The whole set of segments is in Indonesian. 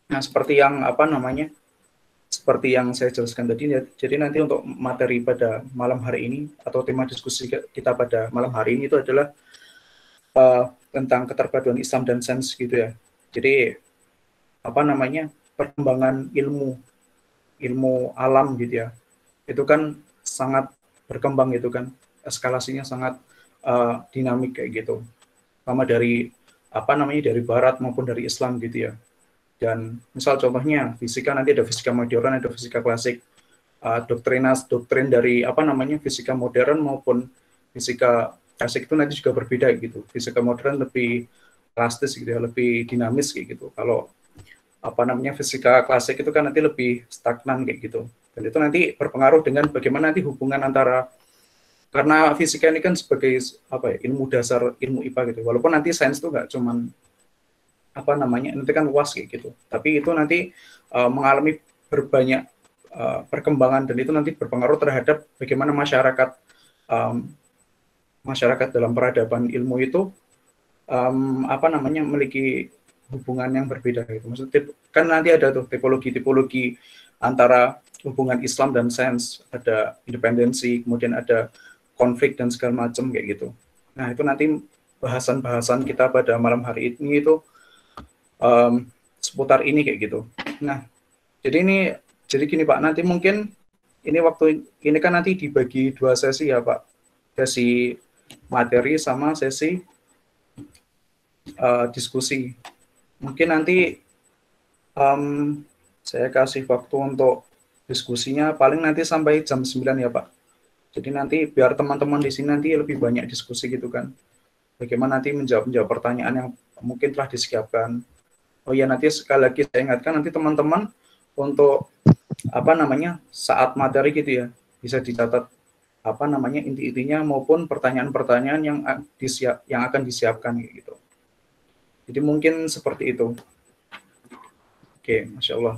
Nah, seperti yang apa namanya, seperti yang saya jelaskan tadi ya, jadi nanti untuk materi pada malam hari ini atau tema diskusi kita pada malam hari ini itu adalah tentang keterpaduan Islam dan sains gitu ya. Jadi apa namanya, perkembangan ilmu ilmu alam gitu ya, itu kan sangat berkembang gitu kan, eskalasinya sangat dinamik kayak gitu, sama dari apa namanya, dari barat maupun dari Islam gitu ya. Dan misal contohnya fisika, nanti ada fisika modern, ada fisika klasik. Doktrin dari apa namanya, fisika modern maupun fisika klasik itu nanti juga berbeda gitu. Fisika modern lebih plastis gitu ya, lebih dinamis kayak gitu. Kalau apa namanya, fisika klasik itu kan nanti lebih stagnan kayak gitu. Dan itu nanti berpengaruh dengan bagaimana nanti hubungan antara, karena fisika ini kan sebagai apa ya, ilmu dasar ilmu IPA gitu. Walaupun nanti sains itu nggak cuman apa namanya, nanti kan luas kayak gitu. Tapi itu nanti mengalami berbanyak perkembangan, dan itu nanti berpengaruh terhadap bagaimana masyarakat um, masyarakat dalam peradaban ilmu itu apa namanya, memiliki hubungan yang berbeda gitu. Maksudnya kan nanti ada tuh tipologi-tipologi antara hubungan Islam dan sains, ada independensi, kemudian ada konflik dan segala macam kayak gitu. Nah, itu nanti bahasan-bahasan kita pada malam hari ini itu um, seputar ini kayak gitu. Nah, jadi gini Pak, nanti mungkin ini waktu ini kan nanti dibagi dua sesi ya Pak, sesi materi sama sesi diskusi. Mungkin nanti um, saya kasih waktu untuk diskusinya paling nanti sampai jam 9 ya Pak. Jadi nanti biar teman-teman di sini nanti lebih banyak diskusi gitu kan. Bagaimana nanti menjawab pertanyaan yang mungkin telah disiapkan. Oh ya, nanti sekali lagi saya ingatkan, nanti teman-teman untuk apa namanya, saat materi gitu ya, bisa dicatat apa namanya, inti-intinya maupun pertanyaan-pertanyaan yang akan disiapkan gitu. Jadi mungkin seperti itu. Oke, Masya Allah.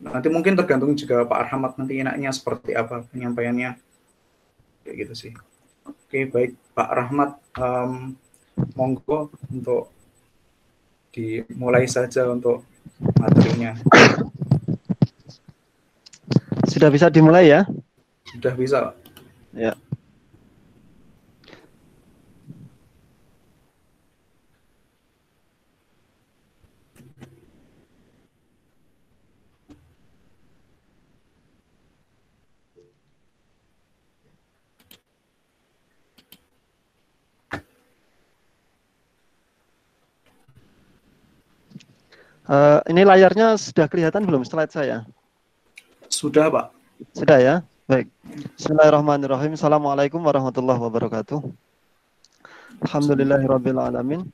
Nanti mungkin tergantung juga Pak Arhamat nanti enaknya seperti apa penyampaiannya, kayak gitu sih. Oke, baik Pak Rahmat, monggo untuk dimulai saja untuk materinya. Sudah bisa dimulai ya? Sudah bisa. Ya. Ini layarnya sudah kelihatan belum slide saya? Sudah Pak. Sudah ya? Baik. Bismillahirrahmanirrahim. Assalamualaikum warahmatullahi wabarakatuh. Alhamdulillahirabbil alamin.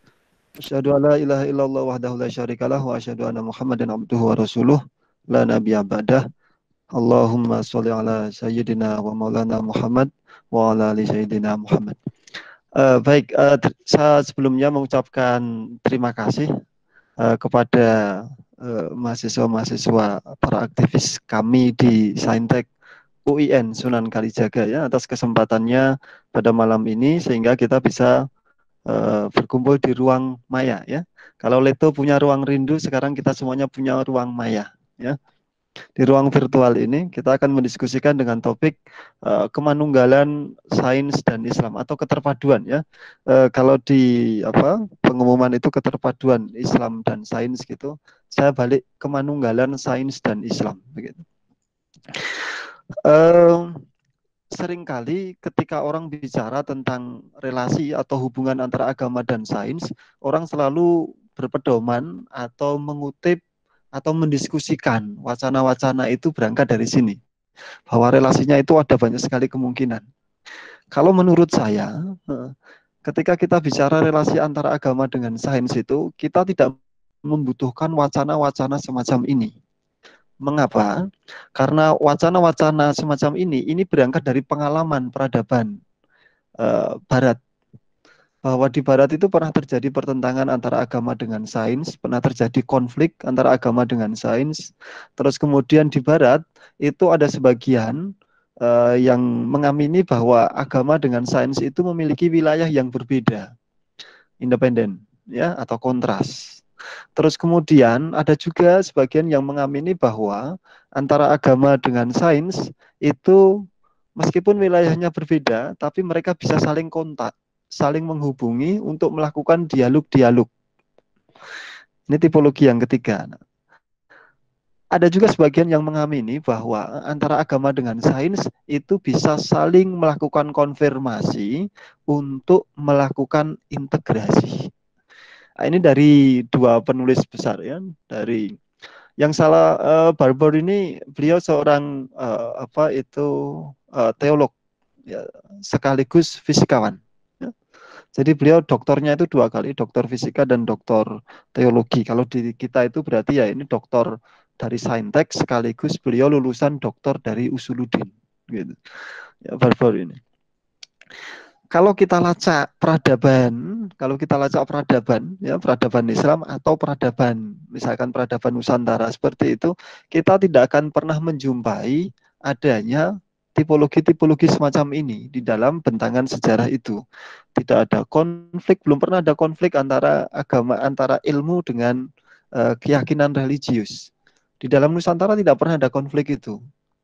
Asyhadu alla ilaha illallah wahdahu la syarikalah wa asyhadu anna Muhammadan abduhu wa rasuluh la nabiyya ba'dah. Allahumma sholli ala sayyidina wa maulana Muhammad wa ala ali sayyidina Muhammad. Baik, saya sebelumnya mengucapkan terima kasih kepada mahasiswa-mahasiswa para aktivis kami di Saintek UIN Sunan Kalijaga ya atas kesempatannya pada malam ini sehingga kita bisa berkumpul di ruang maya ya. Kalau Leto punya ruang rindu, sekarang kita semuanya punya ruang maya ya. Di ruang virtual ini kita akan mendiskusikan dengan topik kemanunggalan sains dan Islam atau keterpaduan ya. Kalau di pengumuman itu keterpaduan Islam dan sains gitu, saya balik kemanunggalan sains dan Islam begitu. Seringkali ketika orang bicara tentang relasi atau hubungan antara agama dan sains, orang selalu berpedoman atau mengutip atau mendiskusikan wacana-wacana itu berangkat dari sini. Bahwa relasinya itu ada banyak sekali kemungkinan. Kalau menurut saya, ketika kita bicara relasi antara agama dengan sains itu, kita tidak membutuhkan wacana-wacana semacam ini. Mengapa? Karena wacana-wacana semacam ini berangkat dari pengalaman peradaban Barat. Bahwa di Barat itu pernah terjadi pertentangan antara agama dengan sains, pernah terjadi konflik antara agama dengan sains. Terus kemudian di Barat itu ada sebagian yang mengamini bahwa agama dengan sains itu memiliki wilayah yang berbeda, independen, ya atau kontras. Terus kemudian ada juga sebagian yang mengamini bahwa antara agama dengan sains itu meskipun wilayahnya berbeda, tapi mereka bisa saling kontak, saling menghubungi untuk melakukan dialog-dialog. Ini tipologi yang ketiga. Ada juga sebagian yang mengamini bahwa antara agama dengan sains itu bisa saling melakukan konfirmasi untuk melakukan integrasi. Nah, ini dari dua penulis besar ya, dari yang salah Barbour ini beliau seorang teolog ya, sekaligus fisikawan. Ya. Jadi beliau doktornya itu dua kali, doktor fisika dan doktor teologi. Kalau di kita itu berarti ya ini doktor dari Saintek sekaligus beliau lulusan doktor dari Usuluddin. Gitu. Ya, Barbour ini. Kalau kita lacak peradaban, ya peradaban Islam atau peradaban, misalkan peradaban Nusantara seperti itu, kita tidak akan pernah menjumpai adanya tipologi-tipologi semacam ini di dalam bentangan sejarah itu. Tidak ada konflik, belum pernah ada konflik antara agama, antara ilmu dengan keyakinan religius. Di dalam Nusantara tidak pernah ada konflik itu.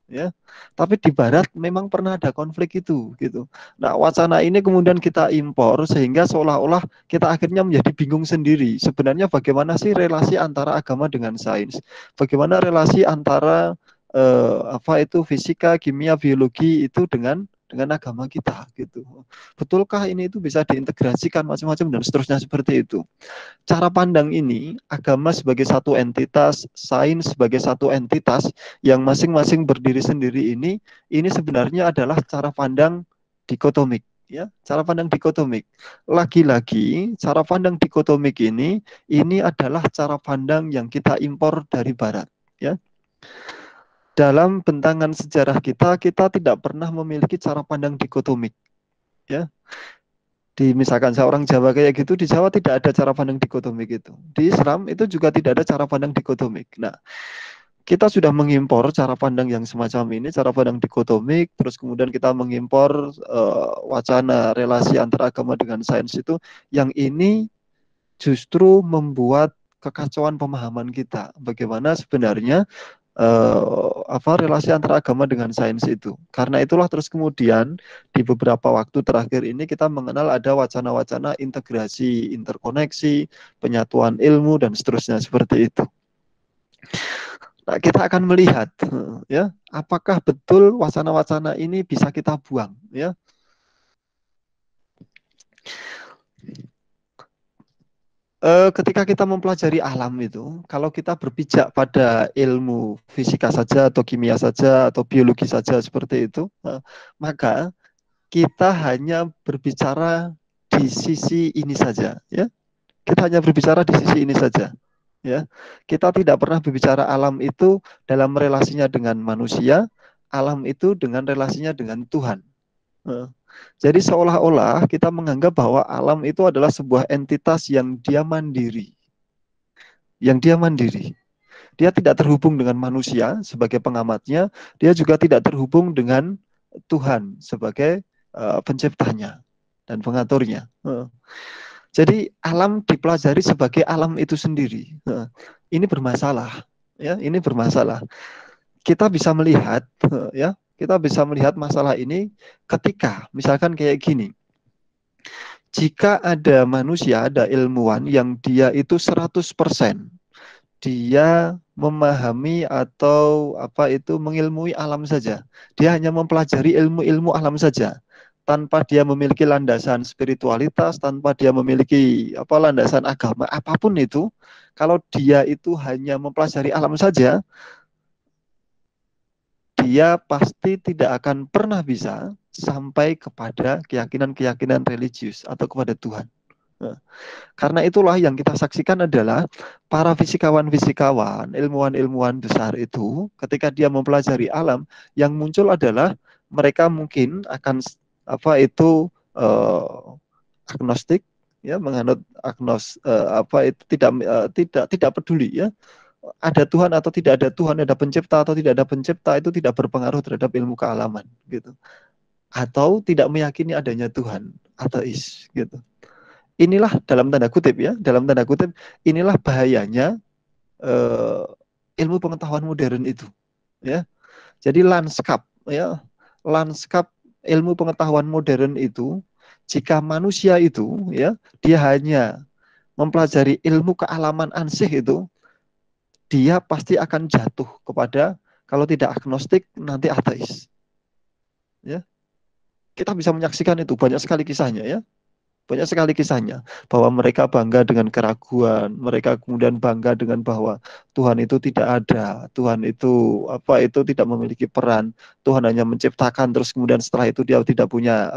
Ya, tapi di Barat memang pernah ada konflik itu, gitu. Nah, wacana ini kemudian kita impor sehingga seolah-olah kita akhirnya menjadi bingung sendiri. Sebenarnya bagaimana sih relasi antara agama dengan sains? Bagaimana relasi antara fisika, kimia, biologi itu dengan agama kita, gitu. Betulkah ini itu bisa diintegrasikan macam-macam dan seterusnya seperti itu. Cara pandang ini, agama sebagai satu entitas, sains sebagai satu entitas yang masing-masing berdiri sendiri ini sebenarnya adalah cara pandang dikotomik. Ya, cara pandang dikotomik. Lagi-lagi, cara pandang dikotomik ini adalah cara pandang yang kita impor dari Barat. Ya, dalam bentangan sejarah kita tidak pernah memiliki cara pandang dikotomik. Ya, misalkan saya orang Jawa kayak gitu, di Jawa tidak ada cara pandang dikotomik itu. Di Islam itu juga tidak ada cara pandang dikotomik. Nah, kita sudah mengimpor cara pandang yang semacam ini, cara pandang dikotomik, terus kemudian kita mengimpor wacana relasi antara agama dengan sains itu, yang ini justru membuat kekacauan pemahaman kita. Bagaimana sebenarnya relasi antara agama dengan sains itu. Karena itulah terus kemudian di beberapa waktu terakhir ini kita mengenal ada wacana-wacana integrasi, interkoneksi, penyatuan ilmu dan seterusnya seperti itu. Nah, kita akan melihat ya, apakah betul wacana-wacana ini bisa kita buang ya. Ketika kita mempelajari alam itu, kalau kita berpijak pada ilmu fisika saja atau kimia saja atau biologi saja seperti itu, maka kita hanya berbicara di sisi ini saja, ya. Kita hanya berbicara di sisi ini saja, ya. Kita tidak pernah berbicara alam itu dalam relasinya dengan manusia, alam itu dengan relasinya dengan Tuhan. Jadi seolah-olah kita menganggap bahwa alam itu adalah sebuah entitas yang dia mandiri. Yang dia mandiri. Dia tidak terhubung dengan manusia sebagai pengamatnya, dia juga tidak terhubung dengan Tuhan sebagai penciptanya dan pengaturnya. Jadi alam dipelajari sebagai alam itu sendiri. Ini bermasalah, ya, ini bermasalah. Kita bisa melihat, ya, kita bisa melihat masalah ini ketika misalkan kayak gini. Jika ada manusia, ada ilmuwan yang dia itu 100% dia memahami atau mengilmui alam saja. Dia hanya mempelajari ilmu-ilmu alam saja tanpa dia memiliki landasan spiritualitas, tanpa dia memiliki landasan agama apapun itu. Kalau dia itu hanya mempelajari alam saja, dia pasti tidak akan pernah bisa sampai kepada keyakinan-keyakinan religius atau kepada Tuhan. Nah, karena itulah yang kita saksikan adalah para fisikawan-fisikawan, ilmuwan-ilmuwan besar itu ketika dia mempelajari alam, yang muncul adalah mereka mungkin akan agnostik, ya, menganut tidak peduli, ya, ada Tuhan atau tidak ada Tuhan, ada pencipta atau tidak ada pencipta, itu tidak berpengaruh terhadap ilmu kealaman, gitu. Atau tidak meyakini adanya Tuhan, ateis, gitu. inilah dalam tanda kutip ya, dalam tanda kutip inilah bahayanya ilmu pengetahuan modern itu, ya. Jadi lanskap ya, lanskap ilmu pengetahuan modern itu, jika manusia itu ya, dia hanya mempelajari ilmu kealaman ansih itu, dia pasti akan jatuh kepada, kalau tidak agnostik nanti ateis. Ya, kita bisa menyaksikan itu banyak sekali kisahnya ya. Banyak sekali kisahnya bahwa mereka bangga dengan keraguan, mereka kemudian bangga dengan bahwa Tuhan itu tidak ada, Tuhan itu tidak memiliki peran, Tuhan hanya menciptakan terus kemudian setelah itu dia tidak punya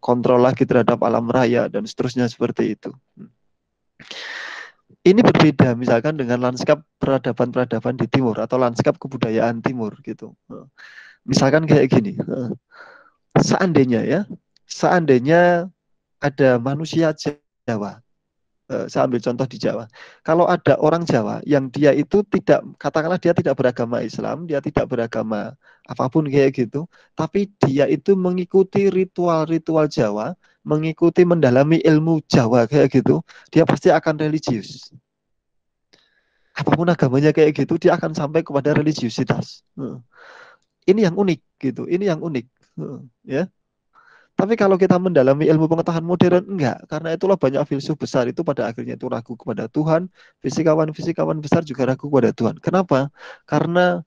kontrol lagi terhadap alam raya dan seterusnya seperti itu. Ini berbeda misalkan dengan lanskap peradaban-peradaban di timur atau lanskap kebudayaan timur gitu. Misalkan kayak gini, seandainya ada manusia Jawa, saya ambil contoh di Jawa. Kalau ada orang Jawa yang dia itu tidak, katakanlah dia tidak beragama Islam, dia tidak beragama apapun kayak gitu, tapi dia itu mengikuti ritual-ritual Jawa, mengikuti mendalami ilmu Jawa kayak gitu, dia pasti akan religius. Apapun agamanya kayak gitu, dia akan sampai kepada religiusitas. Ini yang unik gitu, ini yang unik, ya. Tapi kalau kita mendalami ilmu pengetahuan modern, enggak. Karena itulah banyak filsuf besar itu pada akhirnya itu ragu kepada Tuhan. Fisikawan-fisikawan besar juga ragu kepada Tuhan. Kenapa? Karena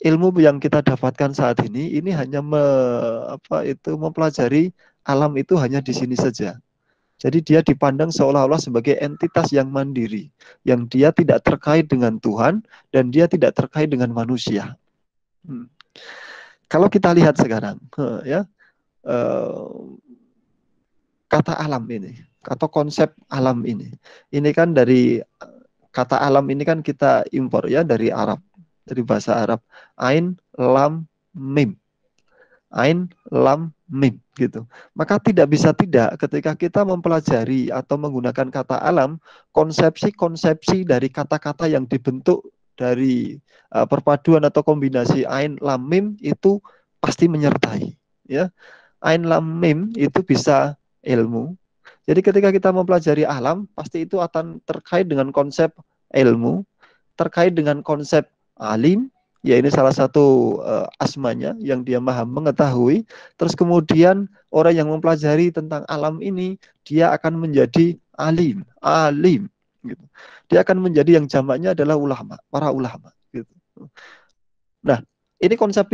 ilmu yang kita dapatkan saat ini hanya mempelajari alam itu hanya di sini saja. Jadi dia dipandang seolah-olah sebagai entitas yang mandiri, yang dia tidak terkait dengan Tuhan dan dia tidak terkait dengan manusia. Kalau kita lihat sekarang, ya, kata alam ini atau konsep alam ini kan dari kata alam ini kan kita impor ya dari Arab, dari bahasa Arab, ain lam mim, ain lam mim gitu. Maka tidak bisa tidak ketika kita mempelajari atau menggunakan kata alam, konsepsi-konsepsi dari kata-kata yang dibentuk dari perpaduan atau kombinasi ain lam mim itu pasti menyertai ya. Ain lam mim itu bisa ilmu. Jadi ketika kita mempelajari alam, pasti itu akan terkait dengan konsep ilmu, terkait dengan konsep alim, ya ini salah satu asmanya yang dia maha mengetahui. Terus kemudian orang yang mempelajari tentang alam ini, dia akan menjadi alim gitu. Dia akan menjadi yang jamaknya adalah ulama, para ulama gitu. Nah, ini konsep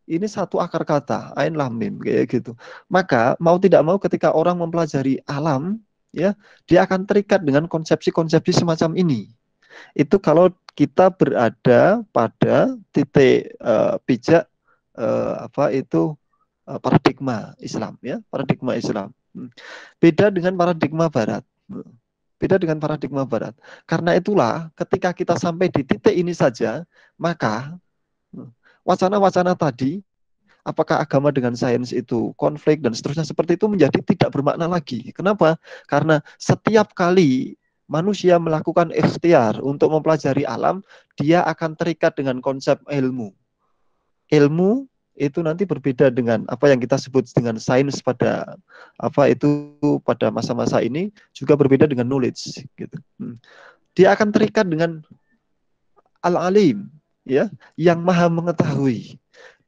ini satu akar kata, ain lam mim kayak gitu. Maka mau tidak mau ketika orang mempelajari alam, ya, dia akan terikat dengan konsepsi-konsepsi semacam ini. Itu kalau kita berada pada titik pijak paradigma Islam, ya, paradigma Islam. Beda dengan paradigma Barat. Beda dengan paradigma Barat. Karena itulah ketika kita sampai di titik ini saja, maka wacana-wacana tadi, apakah agama dengan sains itu konflik dan seterusnya seperti itu menjadi tidak bermakna lagi. Kenapa? Karena setiap kali manusia melakukan ikhtiar untuk mempelajari alam, dia akan terikat dengan konsep ilmu. Ilmu itu nanti berbeda dengan apa yang kita sebut dengan sains pada pada masa-masa ini, juga berbeda dengan knowledge gitu. Dia akan terikat dengan al-alim, ya, yang maha mengetahui.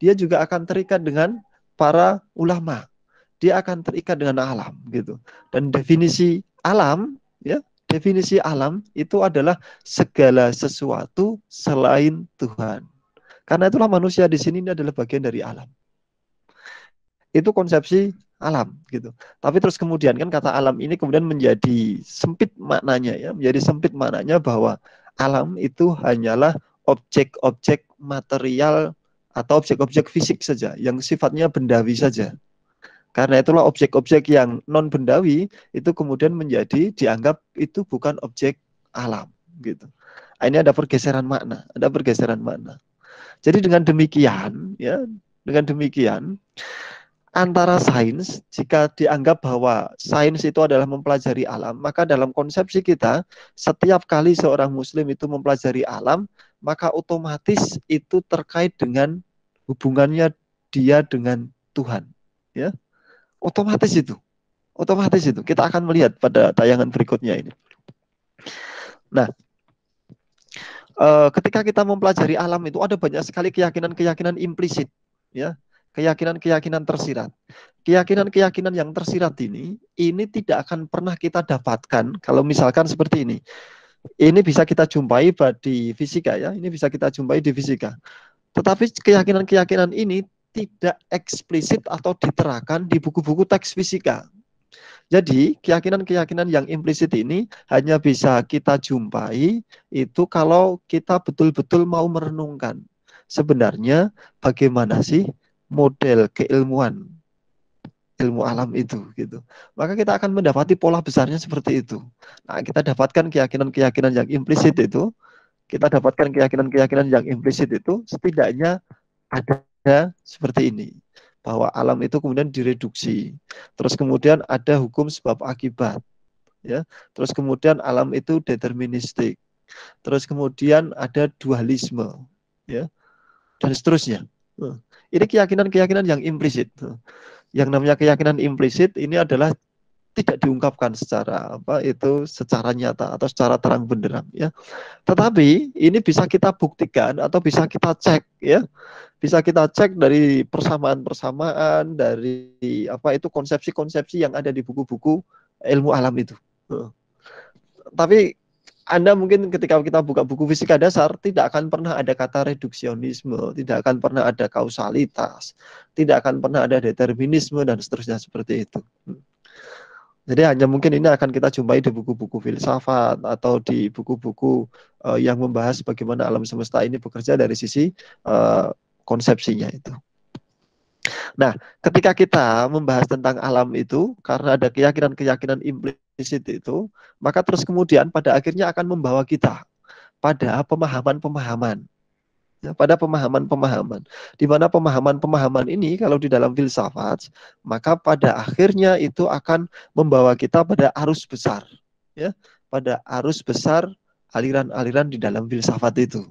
Dia juga akan terikat dengan para ulama. Dia akan terikat dengan alam gitu. Dan definisi alam, ya, definisi alam itu adalah segala sesuatu selain Tuhan. Karena itulah manusia di sini ini adalah bagian dari alam. Itu konsepsi alam gitu. Tapi terus kemudian kan kata alam ini kemudian menjadi sempit maknanya ya, menjadi sempit maknanya bahwa alam itu hanyalah objek-objek material atau objek-objek fisik saja yang sifatnya bendawi saja. Karena itulah objek-objek yang non bendawi itu kemudian menjadi dianggap itu bukan objek alam gitu. Ini ada pergeseran makna, ada pergeseran makna. Jadi dengan demikian ya, dengan demikian antara sains, jika dianggap bahwa sains itu adalah mempelajari alam, maka dalam konsepsi kita, setiap kali seorang muslim itu mempelajari alam, maka otomatis itu terkait dengan hubungannya dia dengan Tuhan. Ya, otomatis itu. Otomatis itu kita akan melihat pada tayangan berikutnya ini. Nah, ketika kita mempelajari alam itu ada banyak sekali keyakinan-keyakinan implisit, ya, keyakinan-keyakinan tersirat. Keyakinan-keyakinan yang tersirat ini tidak akan pernah kita dapatkan kalau misalkan seperti ini. Ini bisa kita jumpai di fisika, ya, ini bisa kita jumpai di fisika. Tetapi keyakinan-keyakinan ini tidak eksplisit atau diterangkan di buku-buku teks fisika. Jadi keyakinan-keyakinan yang implisit ini hanya bisa kita jumpai itu kalau kita betul-betul mau merenungkan. Sebenarnya bagaimana sih model keilmuan ilmu alam itu gitu. Maka kita akan mendapati pola besarnya seperti itu. Nah, kita dapatkan keyakinan-keyakinan yang implisit itu, kita dapatkan keyakinan-keyakinan yang implisit itu setidaknya ada seperti ini, bahwa alam itu kemudian direduksi, terus kemudian ada hukum sebab akibat, ya, terus kemudian alam itu deterministik, terus kemudian ada dualisme, ya, dan seterusnya. Ini keyakinan-keyakinan yang implisit. Yang namanya keyakinan implisit ini adalah tidak diungkapkan secara nyata atau secara terang benderang, ya. Tetapi ini bisa kita buktikan atau bisa kita cek, ya. Bisa kita cek dari persamaan-persamaan, dari konsepsi-konsepsi yang ada di buku-buku ilmu alam itu. Tapi Anda mungkin ketika kita buka buku fisika dasar tidak akan pernah ada kata reduksionisme, tidak akan pernah ada kausalitas, tidak akan pernah ada determinisme dan seterusnya seperti itu. Jadi hanya mungkin ini akan kita jumpai di buku-buku filsafat atau di buku-buku yang membahas bagaimana alam semesta ini bekerja dari sisi konsepsinya itu. Nah, ketika kita membahas tentang alam itu, karena ada keyakinan-keyakinan implisit itu, maka terus kemudian pada akhirnya akan membawa kita pada pemahaman-pemahaman. Ya, pada pemahaman-pemahaman. Di mana pemahaman-pemahaman ini kalau di dalam filsafat, maka pada akhirnya itu akan membawa kita pada arus besar. Ya, pada arus besar aliran-aliran di dalam filsafat itu.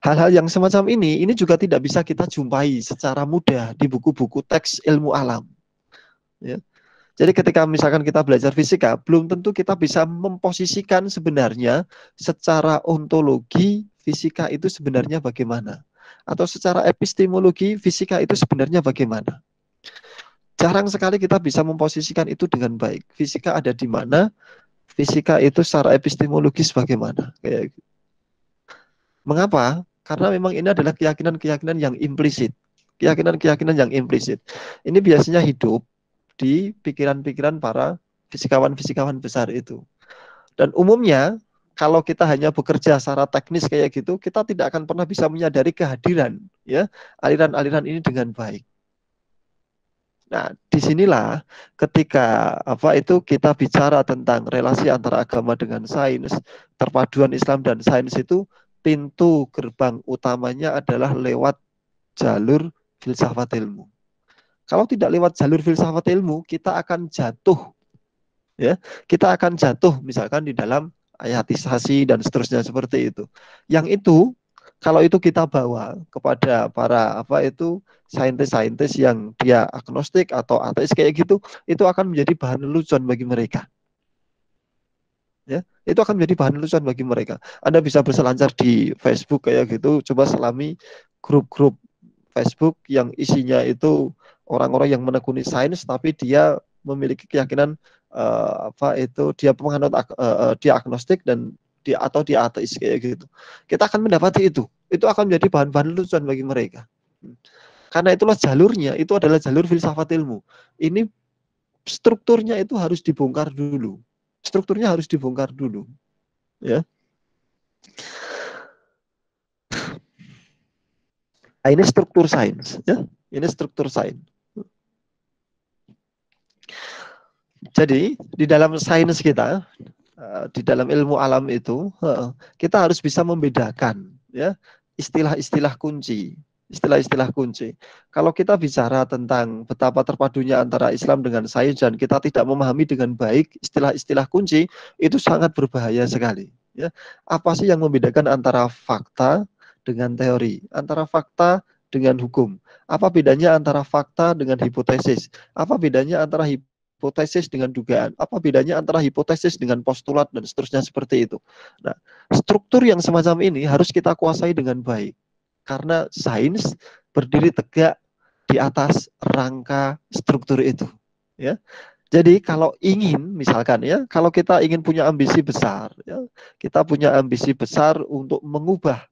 Hal-hal yang semacam ini juga tidak bisa kita jumpai secara mudah di buku-buku teks ilmu alam. Ya. Jadi ketika misalkan kita belajar fisika, belum tentu kita bisa memposisikan sebenarnya secara ontologi fisika itu sebenarnya bagaimana. Atau secara epistemologi fisika itu sebenarnya bagaimana. Jarang sekali kita bisa memposisikan itu dengan baik. Fisika ada di mana, fisika itu secara epistemologis bagaimana. Kayak gitu. Mengapa? Karena memang ini adalah keyakinan-keyakinan yang implisit. Keyakinan-keyakinan yang implisit. Ini biasanya hidup di pikiran-pikiran para fisikawan-fisikawan besar itu. Dan umumnya, kalau kita hanya bekerja secara teknis kayak gitu, kita tidak akan pernah bisa menyadari kehadiran ya aliran-aliran ini dengan baik. Nah, disinilah ketika kita bicara tentang relasi antara agama dengan sains, perpaduan Islam dan sains itu pintu gerbang utamanya adalah lewat jalur filsafat ilmu. Kalau tidak lewat jalur filsafat ilmu, kita akan jatuh, ya, kita akan jatuh misalkan di dalam ayatisasi dan seterusnya seperti itu. Yang itu, kalau itu kita bawa kepada para saintis-saintis yang dia agnostik atau ateis kayak gitu, itu akan menjadi bahan lelucon bagi mereka. Ya, itu akan menjadi bahan lelucon bagi mereka. Anda bisa berselancar di Facebook kayak gitu, coba selami grup-grup Facebook yang isinya itu orang-orang yang menekuni sains tapi dia memiliki keyakinan dia penganut dia agnostik dan dia ateis kayak gitu. Kita akan mendapati itu akan menjadi bahan-bahan lelucon bagi mereka. Karena itulah jalurnya itu adalah jalur filsafat ilmu. Ini strukturnya itu harus dibongkar dulu. Strukturnya harus dibongkar dulu. Ya. Nah, ini struktur sains, ya. Ini struktur sains. Jadi di dalam sains kita, di dalam ilmu alam itu, kita harus bisa membedakan, ya, istilah-istilah kunci. Istilah-istilah kunci. Kalau kita bicara tentang betapa terpadunya antara Islam dengan sains dan kita tidak memahami dengan baik istilah-istilah kunci, itu sangat berbahaya sekali. Ya. Apa sih yang membedakan antara fakta dengan teori, antara fakta dengan hukum? Apa bedanya antara fakta dengan hipotesis? Apa bedanya antara hipotesis dengan dugaan. Apa bedanya antara hipotesis dengan postulat dan seterusnya seperti itu. Nah, struktur yang semacam ini harus kita kuasai dengan baik. Karena sains berdiri tegak di atas rangka struktur itu. Ya. Jadi kalau ingin, misalkan ya, kalau kita ingin punya ambisi besar, ya, kita punya ambisi besar untuk mengubah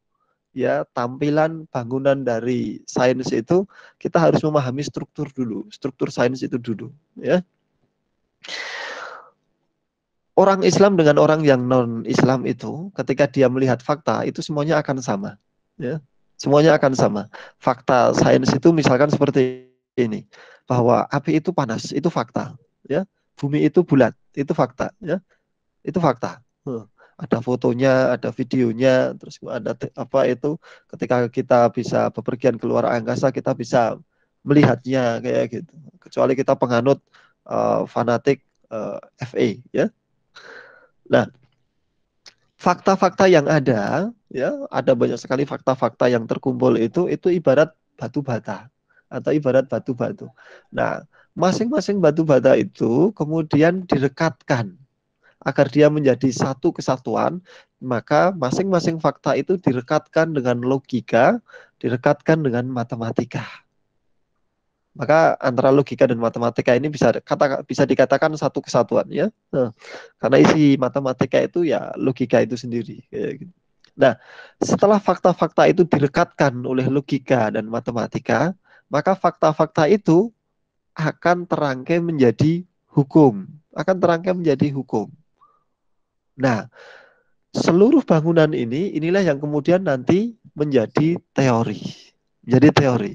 ya tampilan bangunan dari sains itu, kita harus memahami struktur dulu, struktur sains itu dulu, ya. Orang Islam dengan orang yang non Islam itu, ketika dia melihat fakta itu semuanya akan sama, ya. Semuanya akan sama. Fakta sains itu misalkan seperti ini, bahwa api itu panas, itu fakta, ya. Bumi itu bulat, itu fakta, ya. Itu fakta. Ada fotonya, ada videonya, terus ada apa itu ketika kita bisa bepergian keluar angkasa kita bisa melihatnya kayak gitu. Kecuali kita penganut fanatik FA ya. Nah, fakta-fakta yang ada ya, ada banyak sekali fakta-fakta yang terkumpul itu ibarat batu bata atau ibarat batu-batu. Nah, masing-masing batu bata itu kemudian direkatkan agar dia menjadi satu kesatuan, maka masing-masing fakta itu direkatkan dengan logika, direkatkan dengan matematika. Maka antara logika dan matematika ini bisa dikatakan satu kesatuan ya. Nah, karena isi matematika itu ya logika itu sendiri kayak gitu. Nah, setelah fakta-fakta itu direkatkan oleh logika dan matematika, maka fakta-fakta itu akan terangkai menjadi hukum, akan terangkai menjadi hukum. Nah, seluruh bangunan inilah yang kemudian nanti menjadi teori. Jadi teori.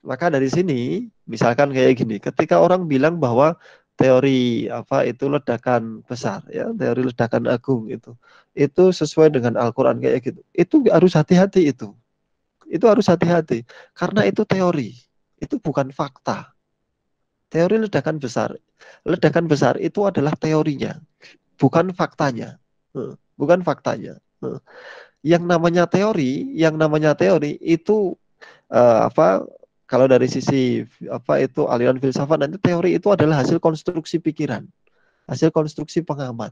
Maka dari sini, misalkan kayak gini, ketika orang bilang bahwa teori apa itu ledakan besar, ya, teori ledakan agung itu sesuai dengan Al-Quran kayak gitu. Itu harus hati-hati itu. Itu harus hati-hati karena itu teori. Itu bukan fakta. Teori ledakan besar itu adalah teorinya, bukan faktanya. Bukan faktanya. Yang namanya teori itu apa? Kalau dari sisi apa itu aliran filsafat, nanti teori itu adalah hasil konstruksi pikiran, hasil konstruksi pengamat.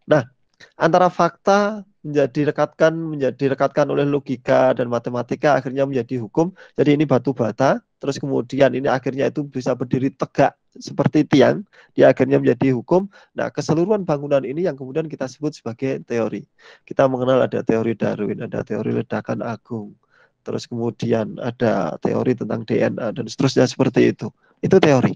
Nah, antara fakta menjadi direkatkan oleh logika dan matematika akhirnya menjadi hukum. Jadi ini batu bata, terus kemudian ini akhirnya itu bisa berdiri tegak seperti tiang, dia akhirnya menjadi hukum. Nah, keseluruhan bangunan ini yang kemudian kita sebut sebagai teori. Kita mengenal ada teori Darwin, ada teori ledakan agung, terus kemudian ada teori tentang DNA dan seterusnya seperti itu. Itu teori.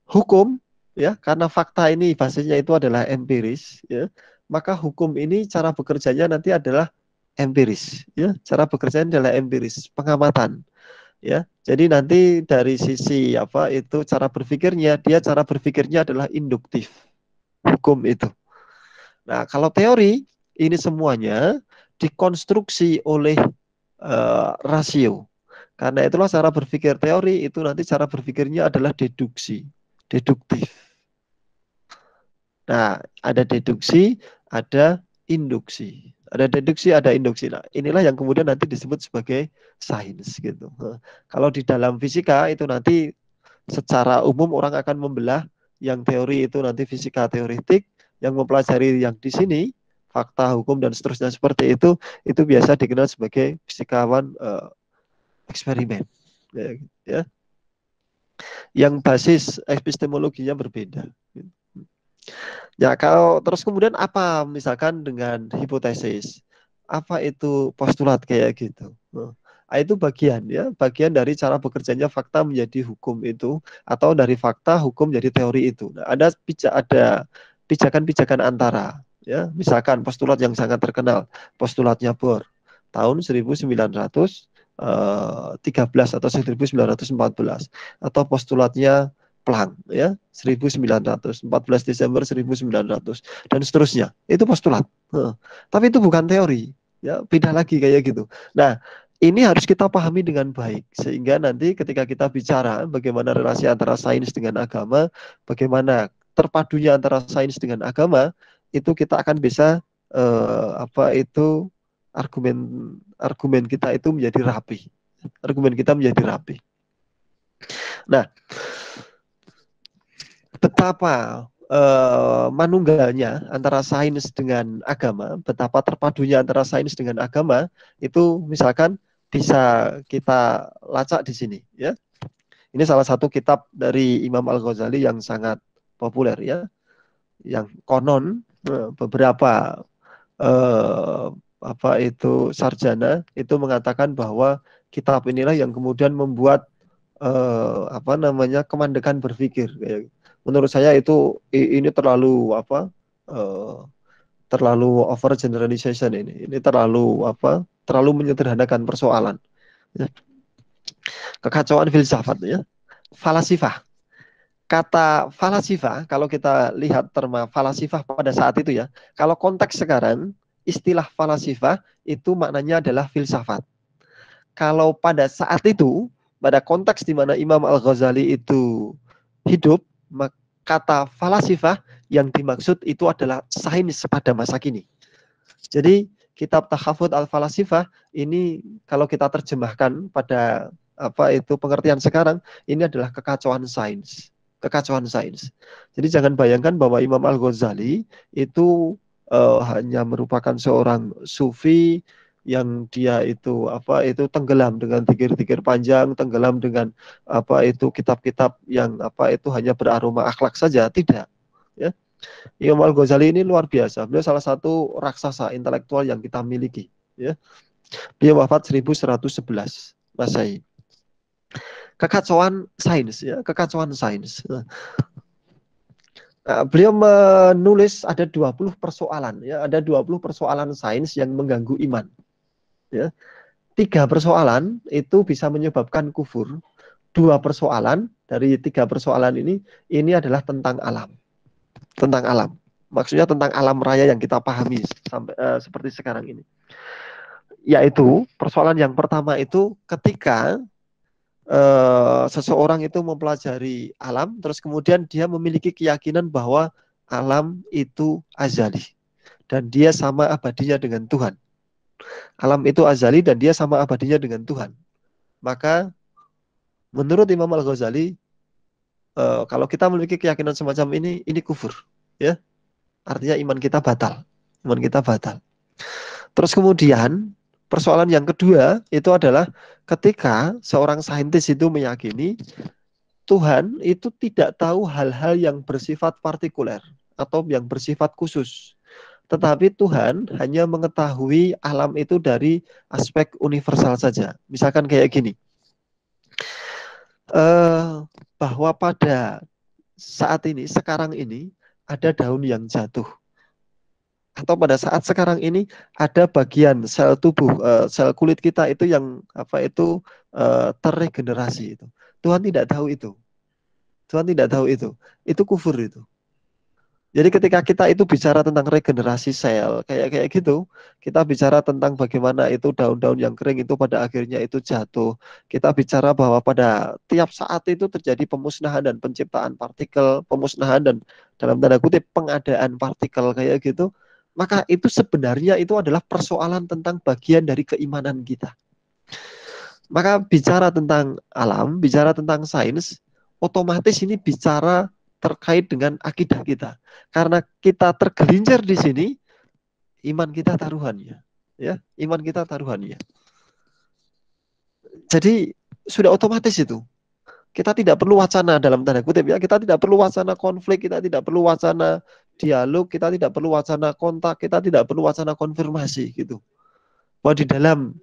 Hukum ya, karena fakta ini basisnya itu adalah empiris ya, maka hukum ini cara bekerjanya nanti adalah empiris ya, cara bekerjanya adalah empiris, pengamatan ya. Jadi nanti dari sisi apa itu cara berpikirnya adalah induktif hukum itu. Nah, kalau teori ini semuanya dikonstruksi oleh rasio. Karena itulah cara berpikir teori itu nanti cara berpikirnya adalah deduktif. Nah, ada deduksi, ada induksi. Ada deduksi, ada induksi. Nah, inilah yang kemudian nanti disebut sebagai sains gitu. Nah, kalau di dalam fisika itu nanti secara umum orang akan membelah yang teori itu nanti fisika teoretik, yang mempelajari yang di sini fakta, hukum dan seterusnya seperti itu biasa dikenal sebagai fisikawan eksperimen. Ya. Yang basis epistemologinya berbeda. Ya, kalau terus kemudian apa misalkan dengan hipotesis? Apa itu postulat kayak gitu? Itu bagian dari cara bekerjanya fakta menjadi hukum itu, atau dari fakta hukum jadi teori itu. Nah, ada pijakan-pijakan antara, ya. Misalkan postulat yang sangat terkenal, postulatnya Bohr tahun 1913 atau 1914, atau postulatnya Planck ya 1914 Desember 1900 dan seterusnya. Itu postulat. Tapi itu bukan teori. Ya, beda lagi kayak gitu. Nah, ini harus kita pahami dengan baik sehingga nanti ketika kita bicara bagaimana relasi antara sains dengan agama, bagaimana terpadunya antara sains dengan agama, itu kita akan bisa apa itu argumen argumen kita itu menjadi rapi. Argumen kita menjadi rapi. Nah, betapa manunggalnya antara sains dengan agama, betapa terpadunya antara sains dengan agama, itu misalkan bisa kita lacak di sini, ya. Ini salah satu kitab dari Imam Al-Ghazali yang sangat populer, ya, yang konon beberapa apa itu sarjana itu mengatakan bahwa kitab inilah yang kemudian membuat apa namanya kemandekan berpikir. Menurut saya itu ini terlalu apa terlalu over generalization ini terlalu apa terlalu menyederhanakan persoalan, ya. Kekacauan filsafat, ya. Falasifah, kata falasifah, kalau kita lihat terma falasifah pada saat itu, ya, kalau konteks sekarang istilah falasifah itu maknanya adalah filsafat. Kalau pada saat itu, pada konteks di mana Imam Al-Ghazali itu hidup, kata falasifah yang dimaksud itu adalah sains pada masa kini. Jadi kitab Tahafut Al-Falasifah ini kalau kita terjemahkan pada apa itu pengertian sekarang, ini adalah kekacauan sains. Kekacauan sains. Jadi jangan bayangkan bahwa Imam Al-Ghazali itu hanya merupakan seorang sufi yang dia itu apa itu tenggelam dengan zikir-zikir panjang, tenggelam dengan apa itu kitab-kitab yang apa itu hanya beraroma akhlak saja, tidak, ya. Imam Al-Ghazali ini luar biasa. Beliau salah satu raksasa intelektual yang kita miliki, ya. Beliau wafat 1111 Masehi. Kekacauan sains, ya, kekacauan sains. Beliau menulis ada 20 persoalan, ya, ada 20 persoalan sains yang mengganggu iman, ya. 3 persoalan itu bisa menyebabkan kufur. 2 persoalan dari 3 persoalan ini adalah tentang alam. Tentang alam. Maksudnya tentang alam raya yang kita pahami sampai seperti sekarang ini. Yaitu persoalan yang pertama itu ketika seseorang itu mempelajari alam, terus kemudian dia memiliki keyakinan bahwa alam itu azali dan dia sama abadinya dengan Tuhan. Alam itu azali dan dia sama abadinya dengan Tuhan. Maka menurut Imam Al-Ghazali, kalau kita memiliki keyakinan semacam ini kufur, ya. Artinya iman kita batal. Iman kita batal. Terus kemudian persoalan yang kedua itu adalah ketika seorang saintis itu meyakini Tuhan itu tidak tahu hal-hal yang bersifat partikuler atau yang bersifat khusus. Tetapi Tuhan hanya mengetahui alam itu dari aspek universal saja. Misalkan kayak gini, bahwa pada saat ini, sekarang ini, ada daun yang jatuh. Atau pada saat sekarang ini, ada bagian sel tubuh, sel kulit kita itu yang apa itu terregenerasi itu. Tuhan tidak tahu itu. Tuhan tidak tahu itu. Itu kufur itu. Jadi ketika kita itu bicara tentang regenerasi sel, kayak gitu, kita bicara tentang bagaimana itu daun-daun yang kering itu pada akhirnya itu jatuh. Kita bicara bahwa pada tiap saat itu terjadi pemusnahan dan penciptaan partikel, pemusnahan dan dalam tanda kutip pengadaan partikel kayak gitu. Maka itu sebenarnya itu adalah persoalan tentang bagian dari keimanan kita. Maka bicara tentang alam, bicara tentang sains, otomatis ini bicara terkait dengan akidah kita. Karena kita tergelincir di sini, iman kita taruhannya, ya, iman kita taruhannya. Jadi sudah otomatis itu. Kita tidak perlu wacana dalam tanda kutip, ya, kita tidak perlu wacana konflik, kita tidak perlu wacana dialog, kita tidak perlu wacana kontak, kita tidak perlu wacana konfirmasi gitu. Bahwa di dalam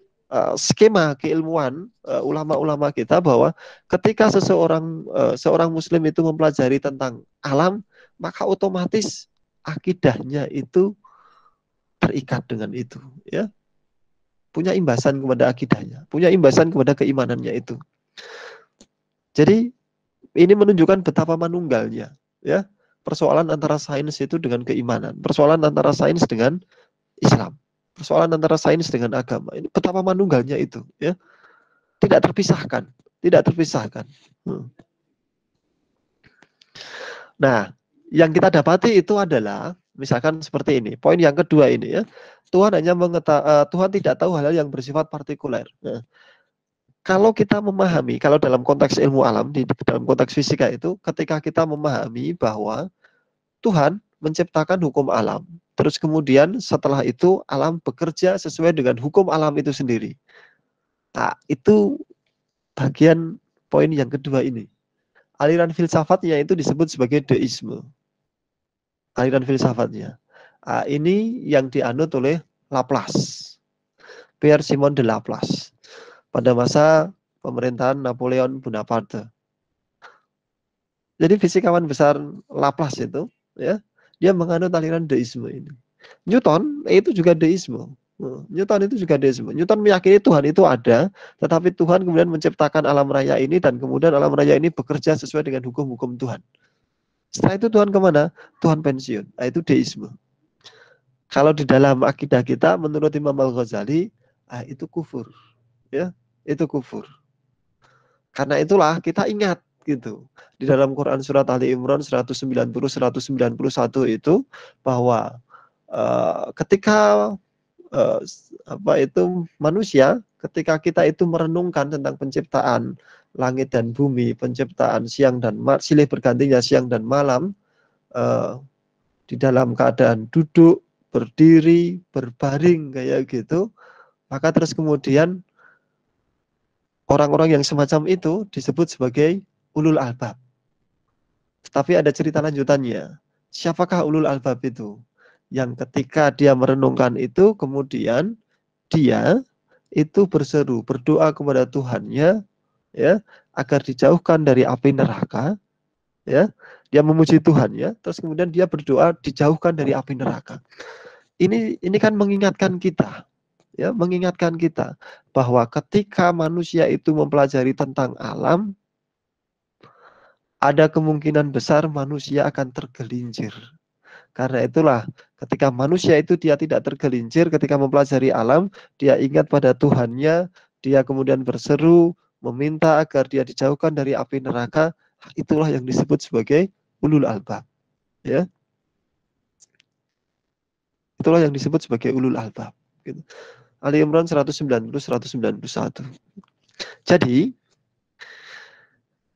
skema keilmuan ulama-ulama kita bahwa ketika seorang muslim itu mempelajari tentang alam, maka otomatis akidahnya itu terikat dengan itu, ya. Punya imbasan kepada akidahnya, punya imbasan kepada keimanannya itu. Jadi ini menunjukkan betapa manunggalnya, ya, persoalan antara sains itu dengan keimanan, persoalan antara sains dengan Islam, persoalan antara sains dengan agama. Ini betapa manunggalnya itu, ya. Tidak terpisahkan, tidak terpisahkan. Nah, yang kita dapati itu adalah misalkan seperti ini. Poin yang kedua ini, ya. Tuhan hanya Tuhan tidak tahu hal-hal yang bersifat partikuler. Nah, kalau kita memahami, kalau dalam konteks ilmu alam, di dalam konteks fisika itu, ketika kita memahami bahwa Tuhan menciptakan hukum alam, terus kemudian setelah itu alam bekerja sesuai dengan hukum alam itu sendiri. Nah, itu bagian poin yang kedua ini. Aliran filsafatnya itu disebut sebagai deisme. Aliran filsafatnya. Nah, ini yang dianut oleh Laplace. Pierre Simon de Laplace. Pada masa pemerintahan Napoleon Bonaparte. Jadi fisikawan besar Laplace itu, ya, dia menganut aliran deisme ini. Newton itu juga deisme. Newton itu juga deisme. Newton meyakini Tuhan itu ada, tetapi Tuhan kemudian menciptakan alam raya ini dan kemudian alam raya ini bekerja sesuai dengan hukum-hukum Tuhan. Setelah itu Tuhan kemana? Tuhan pensiun. Nah, itu deisme. Kalau di dalam akidah kita, menurut Imam Al-Ghazali, itu kufur. Ya, itu kufur. Karena itulah kita ingat gitu. Di dalam Quran surat Ali Imran 190-191 itu bahwa ketika manusia, ketika kita itu merenungkan tentang penciptaan langit dan bumi, penciptaan siang dan silih bergantinya siang dan malam, di dalam keadaan duduk, berdiri, berbaring kayak gitu, maka terus kemudian orang-orang yang semacam itu disebut sebagai ulul albab. Tetapi ada cerita lanjutannya. Siapakah ulul albab itu? Yang ketika dia merenungkan itu, kemudian dia itu berseru, berdoa kepada Tuhannya, ya, agar dijauhkan dari api neraka, ya. Dia memuji Tuhannya, terus kemudian dia berdoa dijauhkan dari api neraka. Ini kan mengingatkan kita, ya, mengingatkan kita bahwa ketika manusia itu mempelajari tentang alam, ada kemungkinan besar manusia akan tergelincir. Karena itulah ketika manusia itu dia tidak tergelincir ketika mempelajari alam, dia ingat pada Tuhannya, dia kemudian berseru, meminta agar dia dijauhkan dari api neraka, itulah yang disebut sebagai ulul albab. Ya. Itulah yang disebut sebagai ulul albab. Gitu. Ali Imran 190-191. Jadi,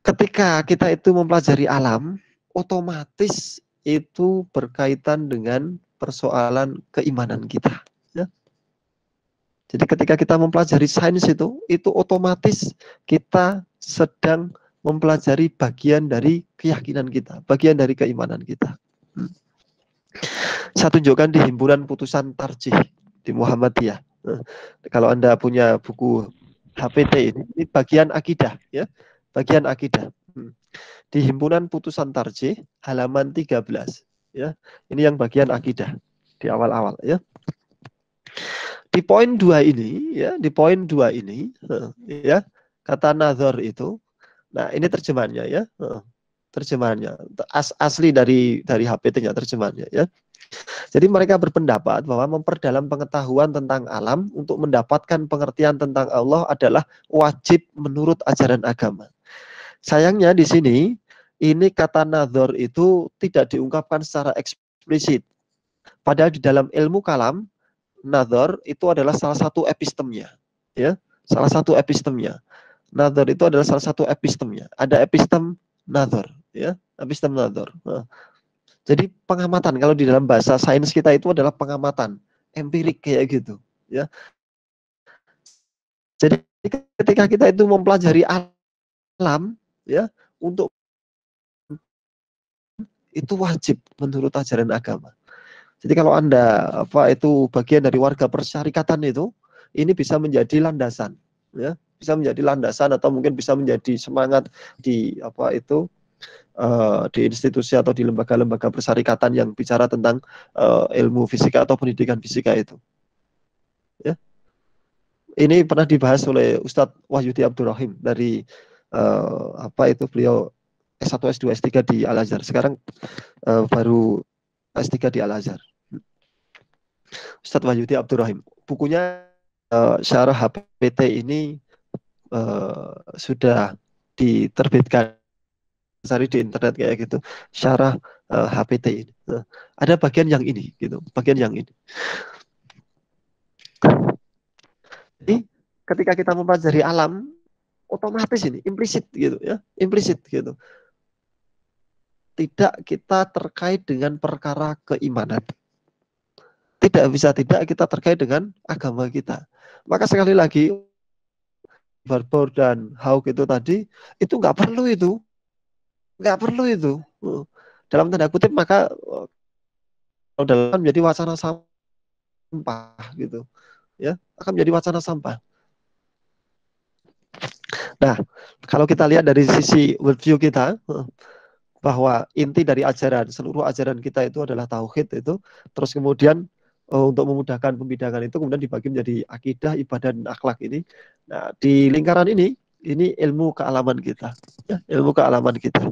ketika kita itu mempelajari alam, otomatis itu berkaitan dengan persoalan keimanan kita. Ya. Jadi ketika kita mempelajari sains itu otomatis kita sedang mempelajari bagian dari keyakinan kita, bagian dari keimanan kita. Saya tunjukkan di himpunan putusan tarjih di Muhammadiyah. Kalau Anda punya buku HPT ini bagian akidah, ya, bagian akidah. Di himpunan putusan tarjih halaman 13, ya. Ini yang bagian akidah di awal-awal, ya. Di poin 2 ini, ya, di poin 2 ini, ya, kata nazar itu, nah ini terjemahannya, ya, terjemahannya asli dari HPT-nya terjemahannya, ya. Jadi mereka berpendapat bahwa memperdalam pengetahuan tentang alam untuk mendapatkan pengertian tentang Allah adalah wajib menurut ajaran agama. Sayangnya di sini ini kata nazar itu tidak diungkapkan secara eksplisit. Padahal di dalam ilmu kalam nazar itu adalah salah satu epistemnya, ya, salah satu epistemnya. Nazar itu adalah salah satu epistemnya. Ada epistem nazar, ya, epistem nazar. Nah, jadi pengamatan kalau di dalam bahasa sains kita itu adalah pengamatan empirik kayak gitu, ya. Jadi ketika kita itu mempelajari alam, ya, untuk itu wajib menurut ajaran agama. Jadi kalau Anda itu bagian dari warga persyarikatan itu, ini bisa menjadi landasan, ya, bisa menjadi landasan atau mungkin bisa menjadi semangat di di institusi atau di lembaga-lembaga persyarikatan yang bicara tentang ilmu fisika atau pendidikan fisika itu. Ya. Ini pernah dibahas oleh Ustadz Wahyudi Abdurrahim dari beliau S1, S2, S3 di Al-Azhar. Sekarang baru S3 di Al-Azhar. Ustadz Wahyudi Abdurrahim. Bukunya Syarah HPT ini sudah diterbitkan, cari di internet kayak gitu, Syarah HPT ini. Ada bagian yang ini, gitu, bagian yang ini. Jadi ketika kita mempelajari alam, otomatis ini implisit gitu ya, implisit gitu. Tidak kita terkait dengan perkara keimanan. Tidak bisa tidak kita terkait dengan agama kita. Maka sekali lagi Barbour dan Hawke itu tadi itu nggak perlu itu, nggak perlu itu. Dalam tanda kutip maka dalam menjadi wacana sampah gitu, ya akan menjadi wacana sampah. Nah, kalau kita lihat dari sisi worldview kita, bahwa inti dari ajaran, seluruh ajaran kita itu adalah tauhid itu, terus kemudian untuk memudahkan pembidangan itu kemudian dibagi menjadi akidah, ibadah, dan akhlak ini. Nah, di lingkaran ini ilmu kealaman kita, ya, ilmu kealaman kita.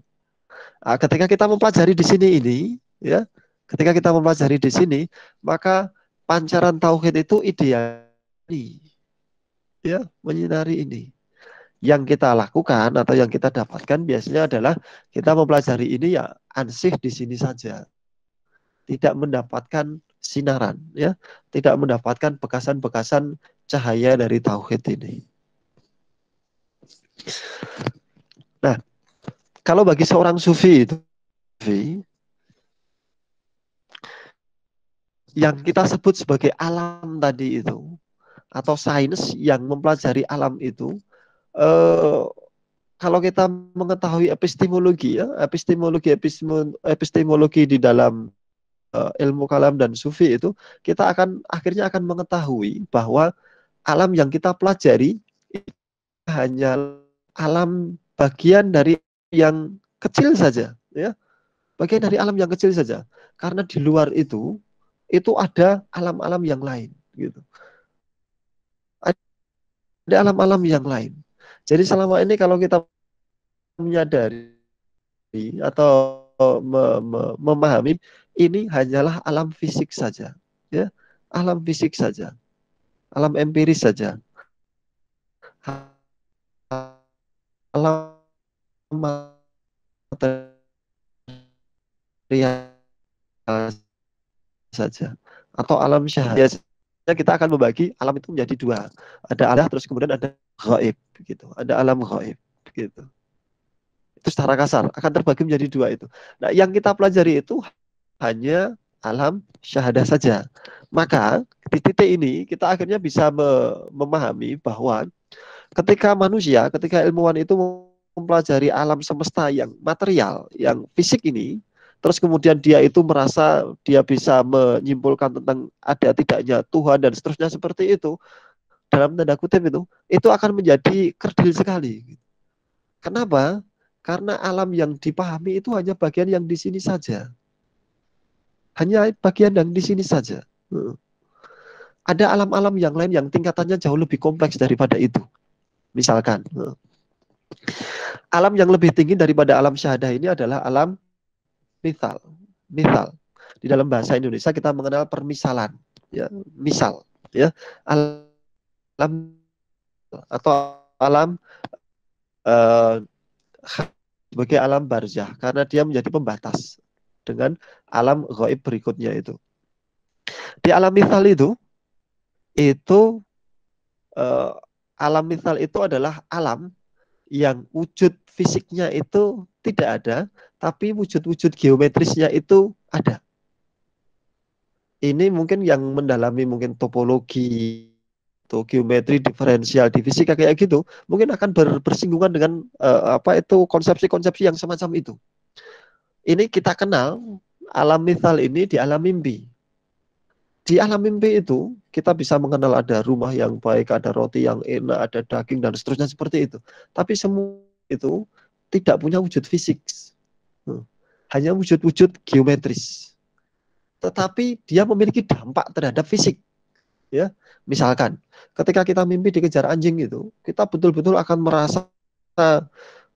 Nah, ketika kita mempelajari di sini ini, ya, ketika kita mempelajari di sini, maka pancaran tauhid itu ideal, ya, menyinari ini. Yang kita lakukan atau yang kita dapatkan biasanya adalah kita mempelajari ini ya ansih di sini saja, tidak mendapatkan sinaran, ya, tidak mendapatkan bekasan-bekasan cahaya dari tauhid ini. Nah, kalau bagi seorang sufi itu, yang kita sebut sebagai alam tadi itu, atau sains yang mempelajari alam itu, kalau kita mengetahui epistemologi, ya, epistemologi di dalam ilmu kalam dan sufi itu, kita akhirnya akan mengetahui bahwa alam yang kita pelajari hanya alam bagian dari yang kecil saja, ya, bagian dari alam yang kecil saja. Karena di luar itu ada alam-alam yang lain, gitu. Ada alam-alam yang lain. Jadi selama ini kalau kita menyadari atau memahami ini hanyalah alam fisik saja, ya, alam fisik saja, alam empiris saja, alam material saja, atau alam syahada. Kita akan membagi alam itu menjadi dua, ada alam terus kemudian ada ghaib, gitu, ada alam ghaib, gitu. Itu secara kasar akan terbagi menjadi dua itu. Nah, yang kita pelajari itu hanya alam syahadah saja. Maka di titik ini kita akhirnya bisa memahami bahwa ketika ilmuwan itu mempelajari alam semesta yang material, yang fisik ini, terus kemudian dia itu merasa dia bisa menyimpulkan tentang ada tidaknya Tuhan dan seterusnya seperti itu, dalam tanda kutip itu akan menjadi kerdil sekali. Kenapa? Karena alam yang dipahami itu hanya bagian yang di sini saja. Hanya bagian yang di sini saja. Ada alam-alam yang lain yang tingkatannya jauh lebih kompleks daripada itu. Misalkan, alam yang lebih tinggi daripada alam syahadah ini adalah alam misal. Di dalam bahasa Indonesia kita mengenal permisalan, ya, misal, ya, alam atau alam sebagai alam barzah, karena dia menjadi pembatas dengan alam ghaib berikutnya itu. Di alam misal itu alam misal itu adalah alam yang wujud fisiknya itu tidak ada, tapi wujud-wujud geometrisnya itu ada. Ini mungkin yang mendalami mungkin topologi atau geometri diferensial di fisika kayak gitu, mungkin akan bersinggungan dengan konsepsi-konsepsi yang semacam itu. Ini kita kenal alam misal ini di alam mimpi. Di alam mimpi itu kita bisa mengenal ada rumah yang baik, ada roti yang enak, ada daging dan seterusnya seperti itu. Tapi semua itu tidak punya wujud fisik, hanya wujud-wujud geometris. Tetapi dia memiliki dampak terhadap fisik. Ya, misalkan ketika kita mimpi dikejar anjing itu, kita betul-betul akan merasa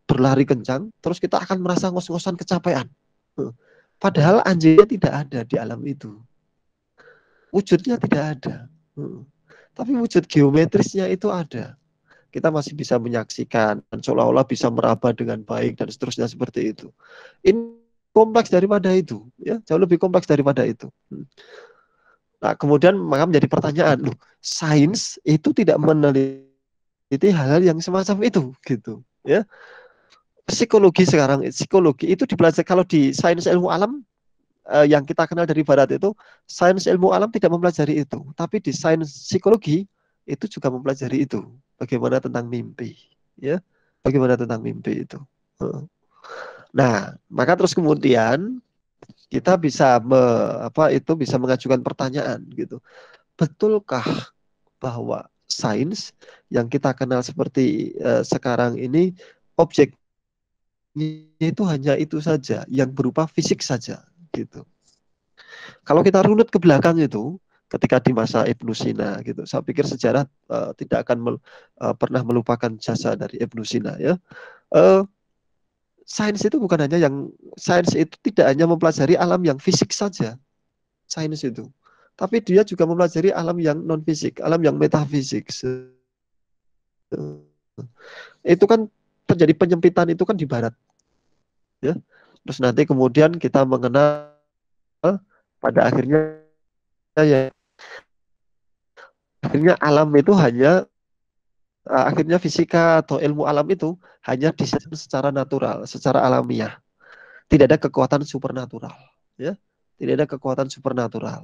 berlari kencang, terus kita akan merasa ngos-ngosan kecapean. Padahal anjingnya tidak ada di alam itu. Wujudnya tidak ada. Tapi wujud geometrisnya itu ada. Kita masih bisa menyaksikan dan seolah-olah bisa meraba dengan baik dan seterusnya seperti itu. Ini kompleks daripada itu, ya, jauh lebih kompleks daripada itu. Nah, kemudian maka menjadi pertanyaan, sains itu tidak meneliti hal-hal yang semacam itu gitu ya. Psikologi sekarang, psikologi itu dipelajari kalau di sains ilmu alam yang kita kenal dari barat itu, sains ilmu alam tidak mempelajari itu, tapi di sains psikologi itu juga mempelajari itu, bagaimana tentang mimpi ya, bagaimana tentang mimpi itu. Nah, maka terus kemudian kita bisa bisa mengajukan pertanyaan gitu. Betulkah bahwa sains yang kita kenal seperti sekarang ini objeknya itu hanya itu saja yang berupa fisik saja gitu. Kalau kita runut ke belakang itu ketika di masa Ibnu Sina gitu, saya pikir sejarah tidak akan pernah melupakan jasa dari Ibnu Sina ya. Uh, sains itu bukan hanya yang sains itu tidak hanya mempelajari alam yang fisik saja, sains itu. Tapi dia juga mempelajari alam yang non fisik, alam yang metafisik. Itu kan terjadi penyempitan itu kan di barat ya. Terus nanti kemudian kita mengenal pada ya akhirnya alam itu hanya akhirnya fisika atau ilmu alam itu hanya disajikan secara natural, secara alamiah. Tidak ada kekuatan supernatural ya. Tidak ada kekuatan supernatural.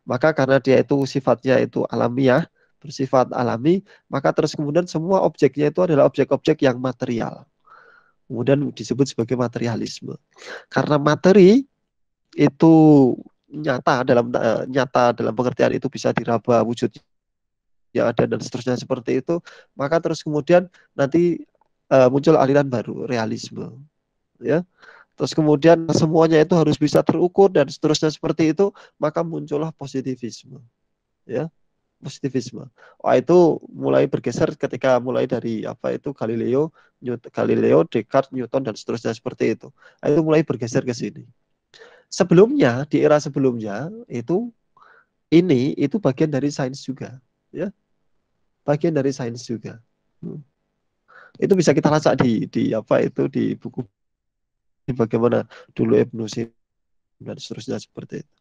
Maka karena dia itu sifatnya itu alamiah, bersifat alami, maka terus kemudian semua objeknya itu adalah objek-objek yang material. Kemudian disebut sebagai materialisme. Karena materi itu nyata dalam pengertian itu bisa diraba wujudnya ada dan seterusnya seperti itu, maka terus kemudian nanti muncul aliran baru, realisme ya. Terus kemudian semuanya itu harus bisa terukur dan seterusnya seperti itu, maka muncullah positivisme ya. Positivisme. Wah, itu mulai bergeser ketika mulai dari Galileo, Descartes, Newton dan seterusnya seperti itu. Itu mulai bergeser ke sini. Sebelumnya, di era sebelumnya itu itu bagian dari sains juga ya. Bagian dari sains juga. Itu bisa kita lacak di buku bagaimana dulu Ibnu Sina dan seterusnya seperti itu.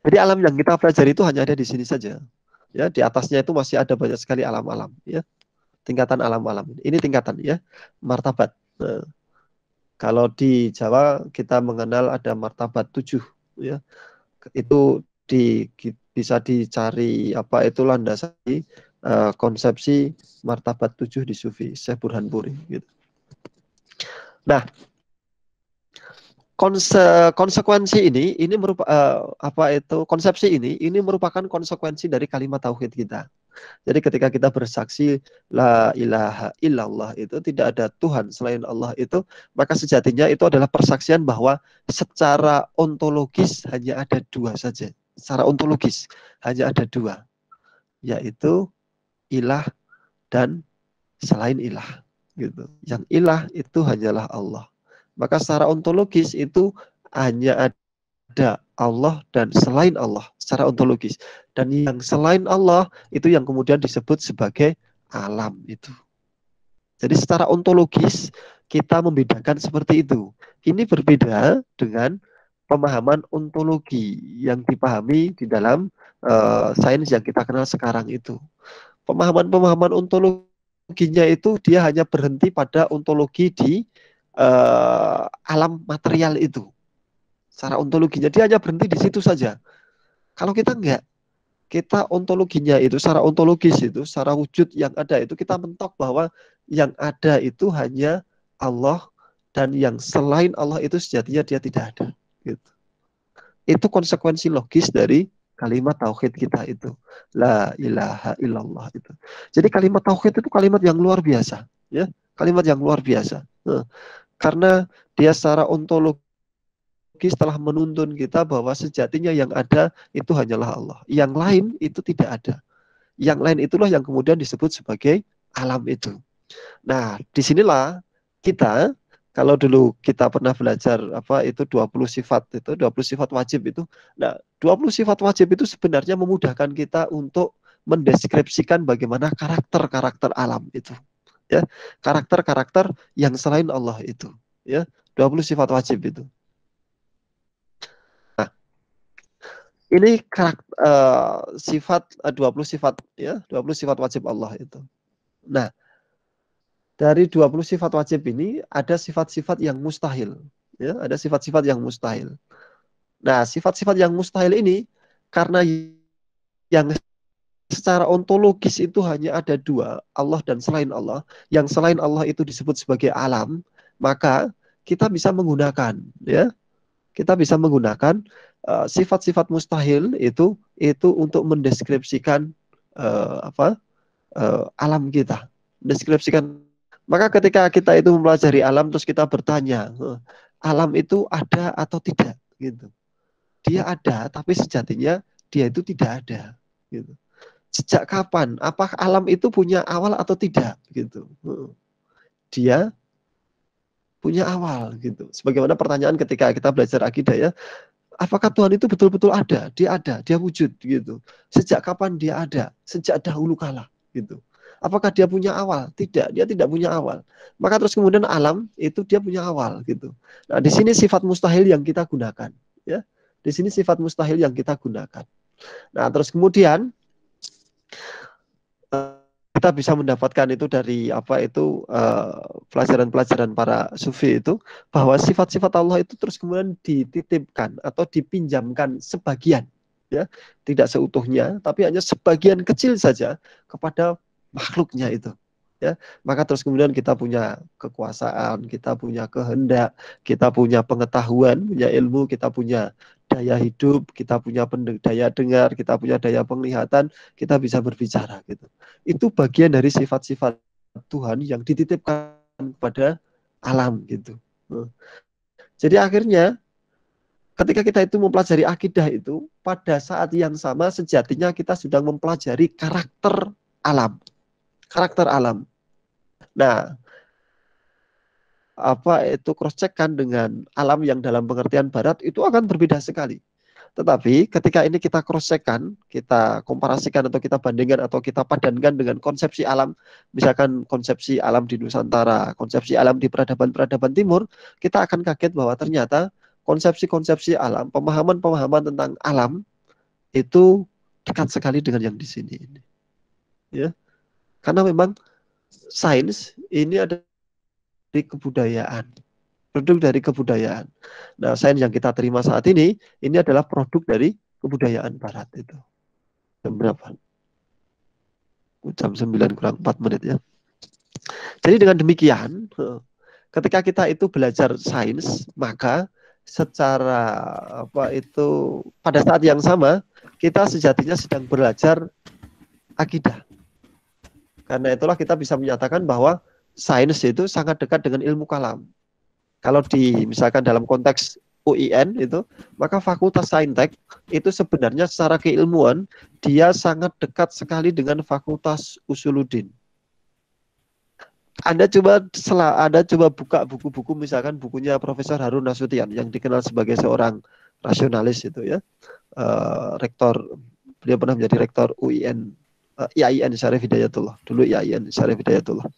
Jadi alam yang kita pelajari itu hanya ada di sini saja. Ya, di atasnya itu masih ada banyak sekali alam-alam ya. Tingkatan alam-alam. Ini tingkatan ya, martabat. Nah, kalau di Jawa kita mengenal ada martabat 7 ya. Itu bisa dicari landasan konsepsi martabat 7 di Sufi, Syekh Burhanpuri gitu. Nah, konsekuensi ini konsepsi ini merupakan konsekuensi dari kalimat tauhid kita. Jadi ketika kita bersaksi la ilaha illallah itu tidak ada Tuhan selain Allah itu, maka sejatinya itu adalah persaksian bahwa secara ontologis hanya ada dua saja. Secara ontologis hanya ada dua, yaitu ilah dan selain ilah gitu. Yang ilah itu hanyalah Allah. Maka secara ontologis itu hanya ada Allah dan selain Allah secara ontologis. Dan yang selain Allah itu yang kemudian disebut sebagai alam itu. Jadi secara ontologis kita membedakan seperti itu. Ini berbeda dengan pemahaman ontologi yang dipahami di dalam sains yang kita kenal sekarang itu. Pemahaman-pemahaman ontologinya itu dia hanya berhenti pada ontologi di alam material itu. Secara ontologinya dia hanya berhenti di situ saja. Kalau kita enggak, kita ontologinya itu secara ontologis itu, secara wujud yang ada itu kita mentok bahwa yang ada itu hanya Allah dan yang selain Allah itu sejatinya dia tidak ada. Gitu. Itu konsekuensi logis dari kalimat tauhid kita itu. La ilaha illallah itu. Jadi kalimat tauhid itu kalimat yang luar biasa. Ya, kalimat yang luar biasa. Karena dia secara ontologis telah menuntun kita bahwa sejatinya yang ada itu hanyalah Allah. Yang lain itu tidak ada. Yang lain itulah yang kemudian disebut sebagai alam itu. Nah, disinilah kita, kalau dulu kita pernah belajar 20 sifat itu, 20 sifat wajib itu. Nah, 20 sifat wajib itu sebenarnya memudahkan kita untuk mendeskripsikan bagaimana karakter-karakter alam itu. Ya, karakter-karakter yang selain Allah itu, ya. 20 sifat wajib itu. Nah, Ini sifat 20 sifat ya, 20 sifat wajib Allah itu. Nah, dari 20 sifat wajib ini ada sifat-sifat yang mustahil, ya, ada sifat-sifat yang mustahil. Nah, sifat-sifat yang mustahil ini karena yang secara ontologis itu hanya ada dua, Allah dan selain Allah. Yang selain Allah itu disebut sebagai alam, maka kita bisa menggunakan, ya, kita bisa menggunakan sifat-sifat mustahil itu untuk mendeskripsikan alam kita, deskripsikan. Maka ketika kita itu mempelajari alam terus kita bertanya, alam itu ada atau tidak, gitu. Dia ada, tapi sejatinya dia itu tidak ada, gitu. Sejak kapan? Apakah alam itu punya awal atau tidak, gitu. Dia punya awal, gitu. Sebagaimana pertanyaan ketika kita belajar akidah, ya, apakah Tuhan itu betul-betul ada? Dia ada, dia wujud, gitu. Sejak kapan dia ada? Sejak dahulu kala, gitu. Apakah dia punya awal? Tidak, dia tidak punya awal. Maka terus kemudian alam itu dia punya awal, gitu. Nah, di sini sifat mustahil yang kita gunakan, ya. Di sini sifat mustahil yang kita gunakan. Nah, terus kemudian kita bisa mendapatkan itu dari pelajaran-pelajaran para sufi itu, bahwa sifat-sifat Allah itu terus kemudian dititipkan atau dipinjamkan sebagian, ya, tidak seutuhnya, tapi hanya sebagian kecil saja kepada makhluknya itu, ya. Maka terus kemudian kita punya kekuasaan, kita punya kehendak, kita punya pengetahuan, punya ilmu, kita punya daya hidup, kita punya daya dengar, kita punya daya penglihatan, kita bisa berbicara, gitu. Itu bagian dari sifat-sifat Tuhan yang dititipkan kepada alam, gitu. Jadi akhirnya ketika kita itu mempelajari akidah itu, pada saat yang sama sejatinya kita sedang mempelajari karakter alam. Karakter alam. Nah, cross check-kan dengan alam yang dalam pengertian barat itu akan berbeda sekali. Tetapi ketika ini kita cross check-kan, kita komparasikan atau kita bandingkan atau kita padankan dengan konsepsi alam, misalkan konsepsi alam di Nusantara, konsepsi alam di peradaban timur, kita akan kaget bahwa ternyata konsepsi-konsepsi alam, pemahaman-pemahaman tentang alam itu dekat sekali dengan yang di sini ini. Ya. Karena memang sains ini ada dari kebudayaan, produk dari kebudayaan. Nah, sains yang kita terima saat ini adalah produk dari kebudayaan barat itu. Jam berapa? Jam 9 kurang 4 menit, ya. Jadi dengan demikian, ketika kita itu belajar sains, maka secara pada saat yang sama kita sejatinya sedang belajar akidah. Karena itulah kita bisa menyatakan bahwa sains itu sangat dekat dengan ilmu kalam. Kalau misalkan dalam konteks UIN itu, maka Fakultas Saintek itu sebenarnya secara keilmuan dia sangat dekat sekali dengan Fakultas Usuluddin. Anda coba buka buku-buku, misalkan bukunya Profesor Harun Nasution yang dikenal sebagai seorang rasionalis itu, ya. Rektor, beliau pernah menjadi rektor UIN. IAIN Syarif Hidayatullah, dulu IAIN Syarif Hidayatullah.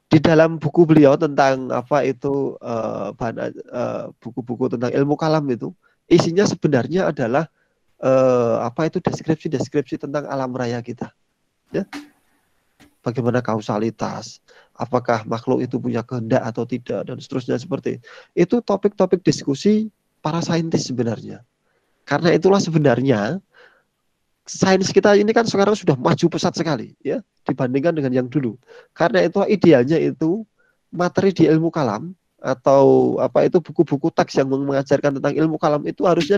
Di dalam buku beliau tentang buku-buku tentang ilmu kalam itu, isinya sebenarnya adalah deskripsi tentang alam raya kita, ya. Bagaimana kausalitas, apakah makhluk itu punya kehendak atau tidak, dan seterusnya seperti itu. Topik-topik diskusi para saintis sebenarnya. Karena itulah sebenarnya sains kita ini kan sekarang sudah maju pesat sekali, ya, dibandingkan dengan yang dulu. Karena itu idealnya itu materi di ilmu kalam atau buku-buku teks yang mengajarkan tentang ilmu kalam itu harusnya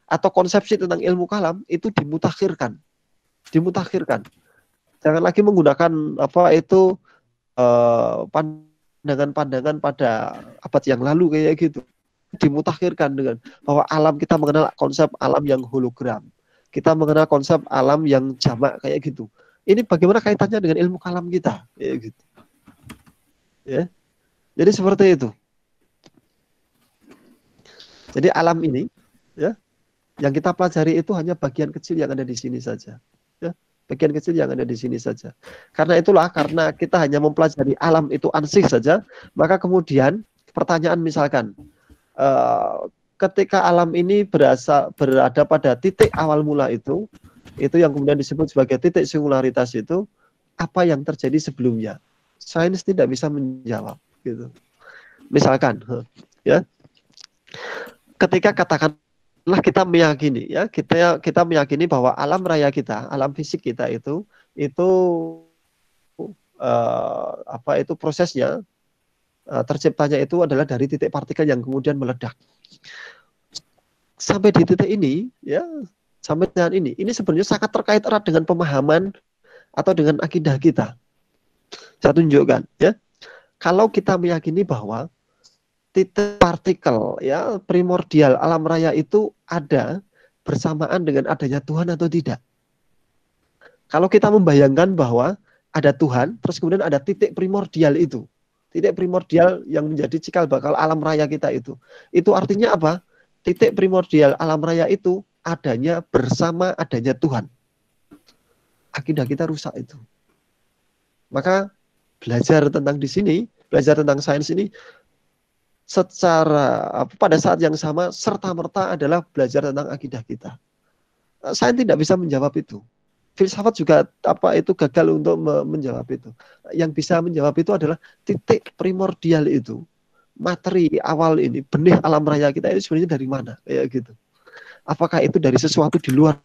atau konsepsi tentang ilmu kalam itu dimutakhirkan. Jangan lagi menggunakan pandangan-pandangan pada abad yang lalu kayak gitu. Dimutakhirkan dengan bahwa alam, kita mengenal konsep alam yang hologram. Kita mengenal konsep alam yang jamak kayak gitu. Ini bagaimana kaitannya dengan ilmu kalam kita, kayak gitu. Ya. Jadi seperti itu. Jadi alam ini, ya, yang kita pelajari itu hanya bagian kecil yang ada di sini saja. Ya. Bagian kecil yang ada di sini saja. Karena itulah, karena kita hanya mempelajari alam itu ansih saja, maka kemudian pertanyaan misalkan, ketika alam ini berada pada titik awal mula itu yang kemudian disebut sebagai titik singularitas itu, apa yang terjadi sebelumnya? Sains tidak bisa menjawab gitu. Misalkan ya, ketika katakanlah kita meyakini ya, kita meyakini bahwa alam raya kita, alam fisik kita itu itu prosesnya terciptanya itu adalah dari titik partikel yang kemudian meledak. Sampai di titik ini ya, sampai dengan ini sebenarnya sangat terkait erat dengan pemahaman atau dengan akidah kita. Saya tunjukkan ya. Kalau kita meyakini bahwa titik partikel ya primordial alam raya itu ada bersamaan dengan adanya Tuhan atau tidak. Kalau kita membayangkan bahwa ada Tuhan, terus kemudian ada titik primordial itu. Titik primordial yang menjadi cikal bakal alam raya kita itu. Itu artinya apa? Titik primordial alam raya itu adanya bersama adanya Tuhan. Akidah kita rusak itu. Maka belajar tentang di sini, belajar tentang sains ini secara pada saat yang sama serta-merta adalah belajar tentang akidah kita. Sains tidak bisa menjawab itu. Filsafat juga gagal untuk menjawab itu. Yang bisa menjawab itu adalah titik primordial itu. Materi awal ini, benih alam raya kita itu sebenarnya dari mana? Kayak gitu. Apakah itu dari sesuatu di luar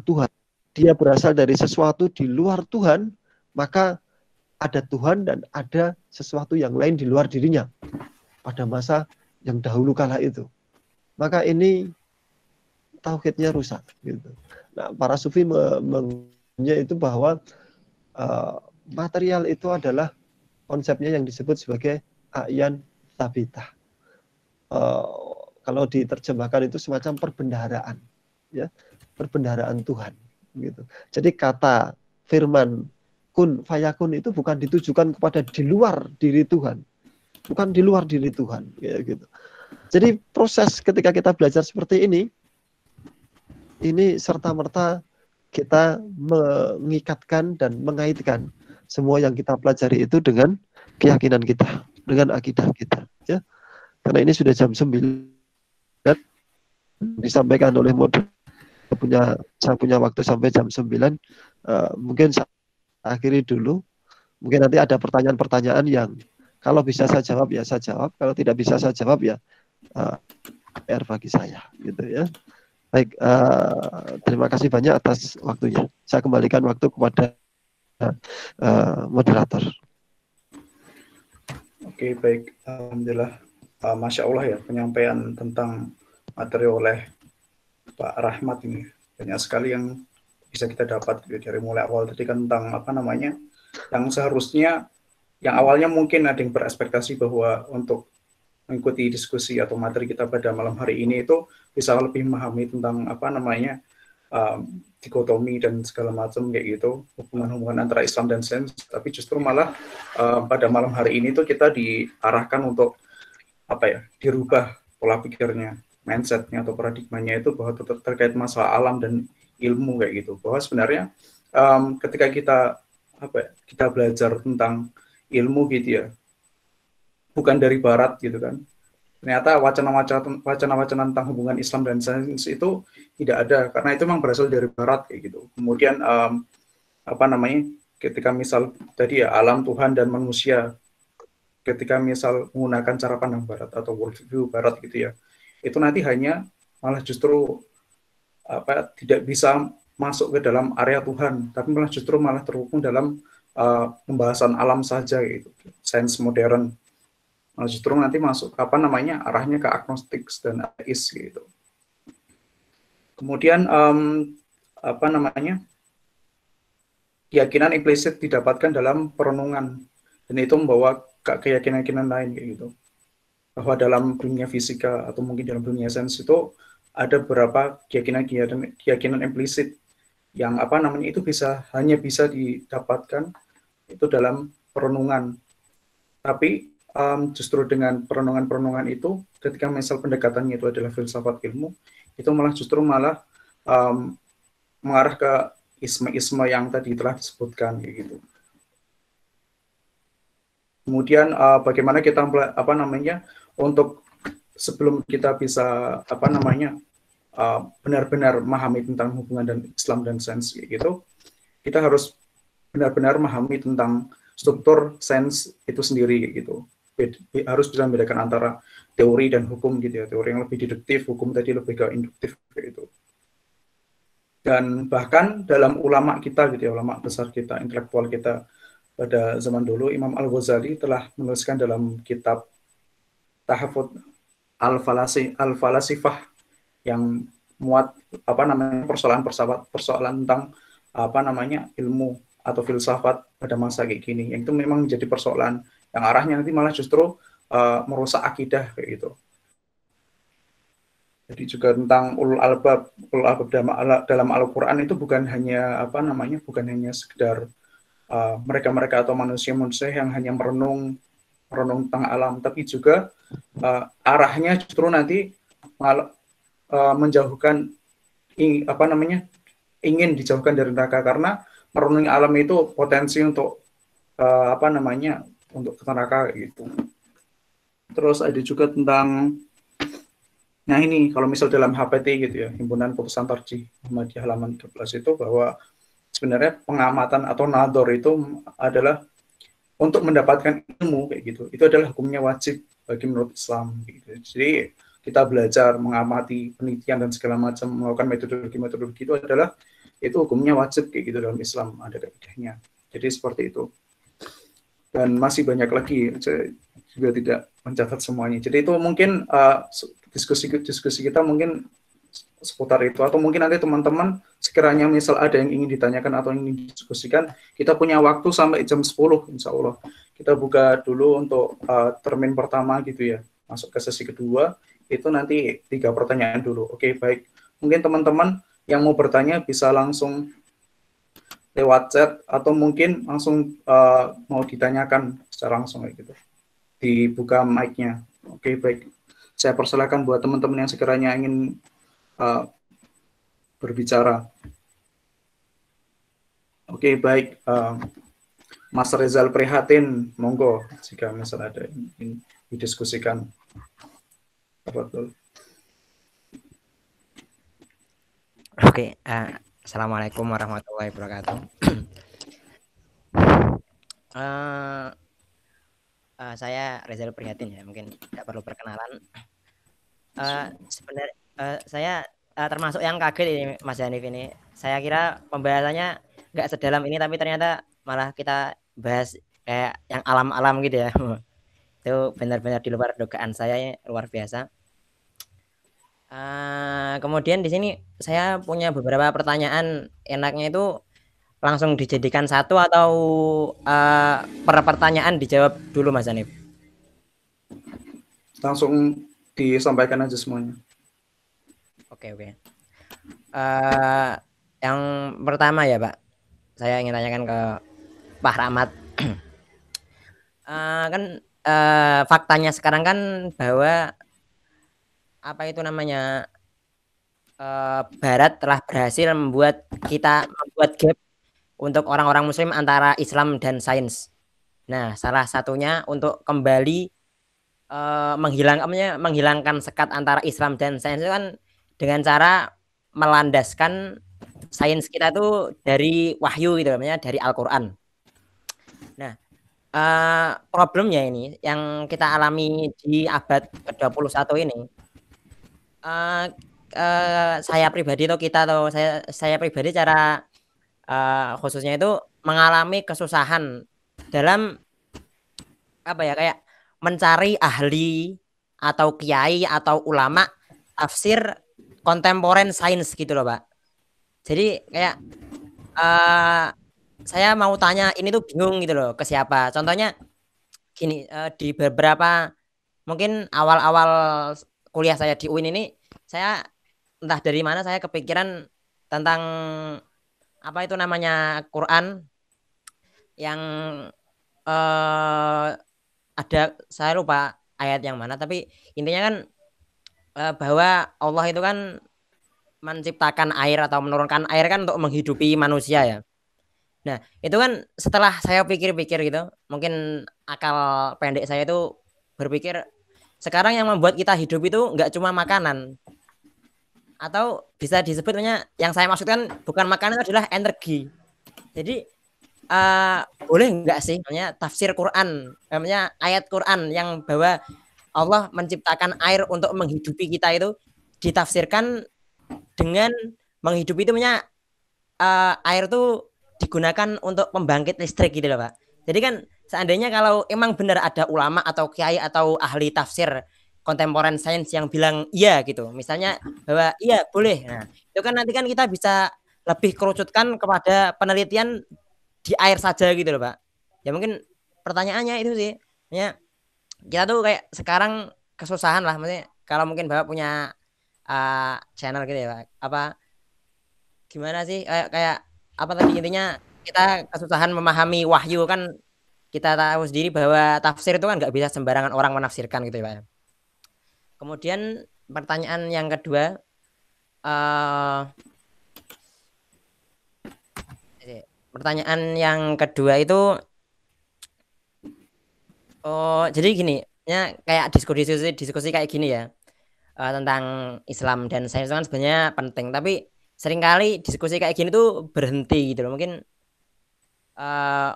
Tuhan? Dia berasal dari sesuatu di luar Tuhan, maka ada Tuhan dan ada sesuatu yang lain di luar dirinya pada masa yang dahulu kala itu. Maka ini tauhidnya rusak gitu. Nah, para sufi mengenai itu bahwa material itu adalah konsepnya yang disebut sebagai a'yan thabitah. Kalau diterjemahkan itu semacam perbendaharaan, ya, perbendaharaan Tuhan. Gitu. Jadi kata firman kun fayakun itu bukan ditujukan kepada di luar diri Tuhan, bukan di luar diri Tuhan, kayak gitu. Jadi proses ketika kita belajar seperti ini serta-merta kita mengikatkan dan mengaitkan semua yang kita pelajari itu dengan keyakinan kita, dengan akidah kita. Ya. Karena ini sudah jam 9, disampaikan oleh moderator, saya punya waktu sampai jam 9, mungkin saya akhiri dulu. Mungkin nanti ada pertanyaan-pertanyaan yang kalau bisa saya jawab ya saya jawab, kalau tidak bisa saya jawab ya PR bagi saya, gitu ya. Baik, terima kasih banyak atas waktunya. Saya kembalikan waktu kepada moderator. Oke, baik. Alhamdulillah. Masya Allah ya, penyampaian tentang materi oleh Pak Rahmat ini. Banyak sekali yang bisa kita dapat dari mulai awal tadi kan tentang yang seharusnya, yang awalnya mungkin ada yang berekspektasi bahwa untuk mengikuti diskusi atau materi kita pada malam hari ini itu bisa lebih memahami tentang dikotomi dan segala macam kayak gitu, hubungan-hubungan antara Islam dan sains, tapi justru malah pada malam hari ini tuh kita diarahkan untuk dirubah pola pikirnya, mindsetnya atau paradigmanya itu bahwa terkait masalah alam dan ilmu kayak gitu, bahwa sebenarnya ketika kita belajar tentang ilmu gitu ya, bukan dari barat gitu kan. Ternyata wacana-wacana tentang hubungan Islam dan sains itu tidak ada, karena itu memang berasal dari barat kayak gitu. Kemudian ketika misal tadi ya alam, Tuhan dan manusia, ketika misal menggunakan cara pandang barat atau worldview barat gitu ya, itu nanti hanya malah justru tidak bisa masuk ke dalam area Tuhan, tapi malah justru terhubung dalam pembahasan alam saja gitu, sains modern. Justru nanti masuk arahnya ke agnostik dan ateis gitu. Kemudian keyakinan implisit didapatkan dalam perenungan, dan itu membawa keyakinan lain kayak gitu, bahwa dalam dunia fisika atau mungkin dalam dunia sains itu ada beberapa keyakinan implisit yang itu hanya bisa didapatkan itu dalam perenungan. Tapi justru dengan perenungan itu, ketika misal pendekatannya itu adalah filsafat ilmu, itu justru malah mengarah ke isme-isme yang tadi telah disebutkan gitu. Kemudian bagaimana kita untuk sebelum kita bisa benar-benar memahami tentang hubungan dan Islam dan sains gitu, kita harus benar-benar memahami tentang struktur sains itu sendiri gitu. Harus bisa membedakan antara teori dan hukum gitu ya. Teori yang lebih deduktif, hukum tadi lebih ke induktif gitu. Dan bahkan dalam ulama kita gitu ya, ulama besar kita, intelektual kita pada zaman dulu, Imam Al-Ghazali telah menuliskan dalam kitab Tahafut Al-Falasifah yang muat persoalan tentang ilmu atau filsafat pada masa kayak gini, yang itu memang menjadi persoalan yang arahnya nanti malah justru merusak akidah kayak gitu. Jadi juga tentang ulul albab dalam Al-Qur'an itu bukan hanya sekedar mereka-mereka atau manusia-manusia yang hanya merenung tentang alam, tapi juga arahnya justru nanti menjauhkan ingin dijauhkan dari neraka, karena merenungi alam itu potensi untuk untuk ke neraka gitu. Terus ada juga tentang ini kalau misal dalam HPT gitu ya, Himpunan Putusan Tarjih Muhammadiyah halaman 13 itu, bahwa sebenarnya pengamatan atau nador itu adalah untuk mendapatkan ilmu kayak gitu. Itu adalah hukumnya wajib bagi menurut Islam gitu. Jadi kita belajar, mengamati, penelitian dan segala macam, melakukan metodologi itu adalah itu hukumnya wajib kayak gitu dalam Islam, ada kaidahnya. Jadi seperti itu. Dan masih banyak lagi, saya juga tidak mencatat semuanya. Jadi itu mungkin diskusi kita mungkin seputar itu, atau mungkin nanti teman-teman sekiranya misal ada yang ingin ditanyakan atau ingin didiskusikan, kita punya waktu sampai jam 10 insya Allah. Kita buka dulu untuk termin pertama gitu ya, masuk ke sesi kedua, itu nanti 3 pertanyaan dulu. Oke, baik. Mungkin teman-teman yang mau bertanya bisa langsung lewat chat, atau mungkin langsung mau ditanyakan secara langsung kayak gitu. Dibuka mic-nya. Oke, baik. Saya persilakan buat teman-teman yang sekiranya ingin berbicara. Oke, baik. Mas Rezal Prihatin, monggo jika misalnya ada yang ingin didiskusikan. Oke, Assalamualaikum warahmatullahi wabarakatuh. Saya Rezal Prihatin ya, mungkin tidak perlu perkenalan. Sebenarnya saya termasuk yang kaget ini Mas Hanif ini. Saya kira pembahasannya nggak sedalam ini, tapi ternyata malah kita bahas kayak yang alam-alam gitu ya. Itu benar-benar di luar dugaan saya, luar biasa. Kemudian di sini saya punya beberapa pertanyaan, enaknya itu langsung dijadikan satu atau per pertanyaan dijawab dulu Mas Hanif? Langsung disampaikan aja semuanya. Oke. Yang pertama ya Pak, saya ingin tanyakan ke Pak Rahmat. Kan faktanya sekarang kan bahwa Barat telah berhasil membuat gap untuk orang-orang Muslim antara Islam dan sains. Nah, salah satunya untuk kembali menghilangkan sekat antara Islam dan sains itu kan dengan cara melandaskan sains kita tuh dari wahyu gitu namanya, dari Al-Qur'an. Nah, problemnya ini yang kita alami di abad ke-21 ini, saya pribadi saya pribadi cara khususnya itu mengalami kesusahan dalam kayak mencari ahli atau kiai atau ulama tafsir kontemporer sains gitu loh Pak. Jadi kayak saya mau tanya ini tuh bingung gitu loh ke siapa. Contohnya gini, di beberapa mungkin awal-awal kuliah saya di UIN ini, saya entah dari mana saya kepikiran tentang Quran yang ada, saya lupa ayat yang mana, tapi intinya kan bahwa Allah itu kan menciptakan air atau menurunkan air kan untuk menghidupi manusia ya. Nah, itu kan setelah saya pikir-pikir gitu, mungkin akal pendek saya itu berpikir sekarang yang membuat kita hidup itu nggak cuma makanan, atau bisa disebutnya yang saya maksudkan bukan makanan, adalah energi. Jadi boleh nggak sih namanya tafsir Quran, namanya ayat Quran yang bahwa Allah menciptakan air untuk menghidupi kita itu ditafsirkan dengan menghidupi itu namanya air itu digunakan untuk pembangkit listrik gitu loh Pak. Jadi kan seandainya kalau emang benar ada ulama atau kiai atau ahli tafsir kontemporer sains yang bilang iya gitu, misalnya bahwa iya boleh, nah itu kan nanti kan kita bisa lebih kerucutkan kepada penelitian di air saja gitu loh Pak. Ya mungkin pertanyaannya itu sih, ya kita tuh kayak sekarang kesusahan lah, maksudnya kalau mungkin Bapak punya channel gitu ya Pak, apa gimana sih kayak apa tadi intinya kita kesusahan memahami wahyu kan, kita tahu sendiri bahwa tafsir itu kan nggak bisa sembarangan orang menafsirkan gitu ya Pak. Kemudian pertanyaan yang kedua, itu jadi gini ya, kayak diskusi kayak gini ya, tentang Islam dan sains kan sebenarnya penting, tapi seringkali diskusi kayak gini tuh berhenti gitu loh.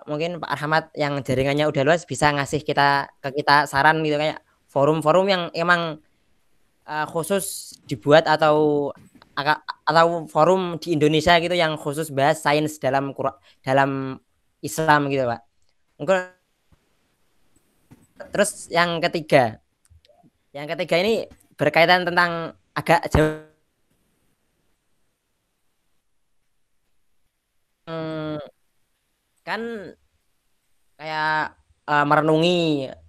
Mungkin Pak Rahmat yang jaringannya udah luas bisa ngasih ke kita saran gitu, kayak forum-forum yang emang khusus dibuat atau forum di Indonesia gitu yang khusus bahas sains dalam Islam gitu Pak. Mungkin terus yang ketiga ini berkaitan tentang agak jauh, kan kayak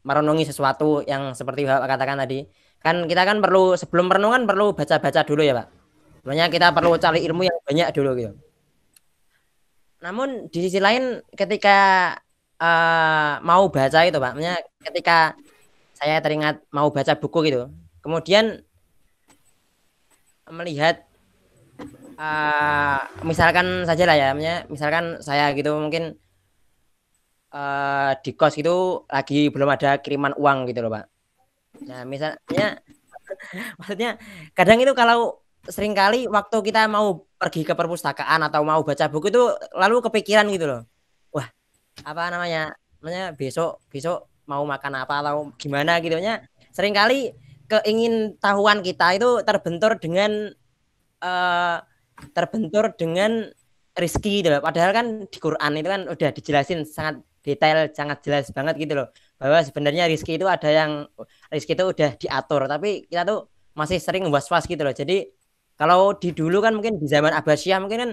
merenungi sesuatu yang seperti Bapak katakan tadi, kan kita kan perlu, sebelum merenung kan perlu baca-baca dulu ya Pak. Sebenarnya kita perlu cari ilmu yang banyak dulu gitu. Namun di sisi lain ketika mau baca itu Pak, maksudnya ketika saya teringat mau baca buku gitu, kemudian melihat misalkan saja lah ya, misalkan saya gitu mungkin di kos itu lagi belum ada kiriman uang gitu loh Pak. Nah misalnya maksudnya kadang itu kalau seringkali waktu kita mau pergi ke perpustakaan atau mau baca buku itu lalu kepikiran gitu loh, wah apa namanya besok mau makan apa atau gimana gitu nya, seringkali keingintahuan kita itu terbentur dengan rezeki gitu loh. Padahal kan di Quran itu kan udah dijelasin sangat detail, sangat jelas banget gitu loh, bahwa sebenarnya rezeki itu udah diatur, tapi kita tuh masih sering was-was gitu loh. Jadi kalau di dulu kan mungkin di zaman Abbasiyah mungkin kan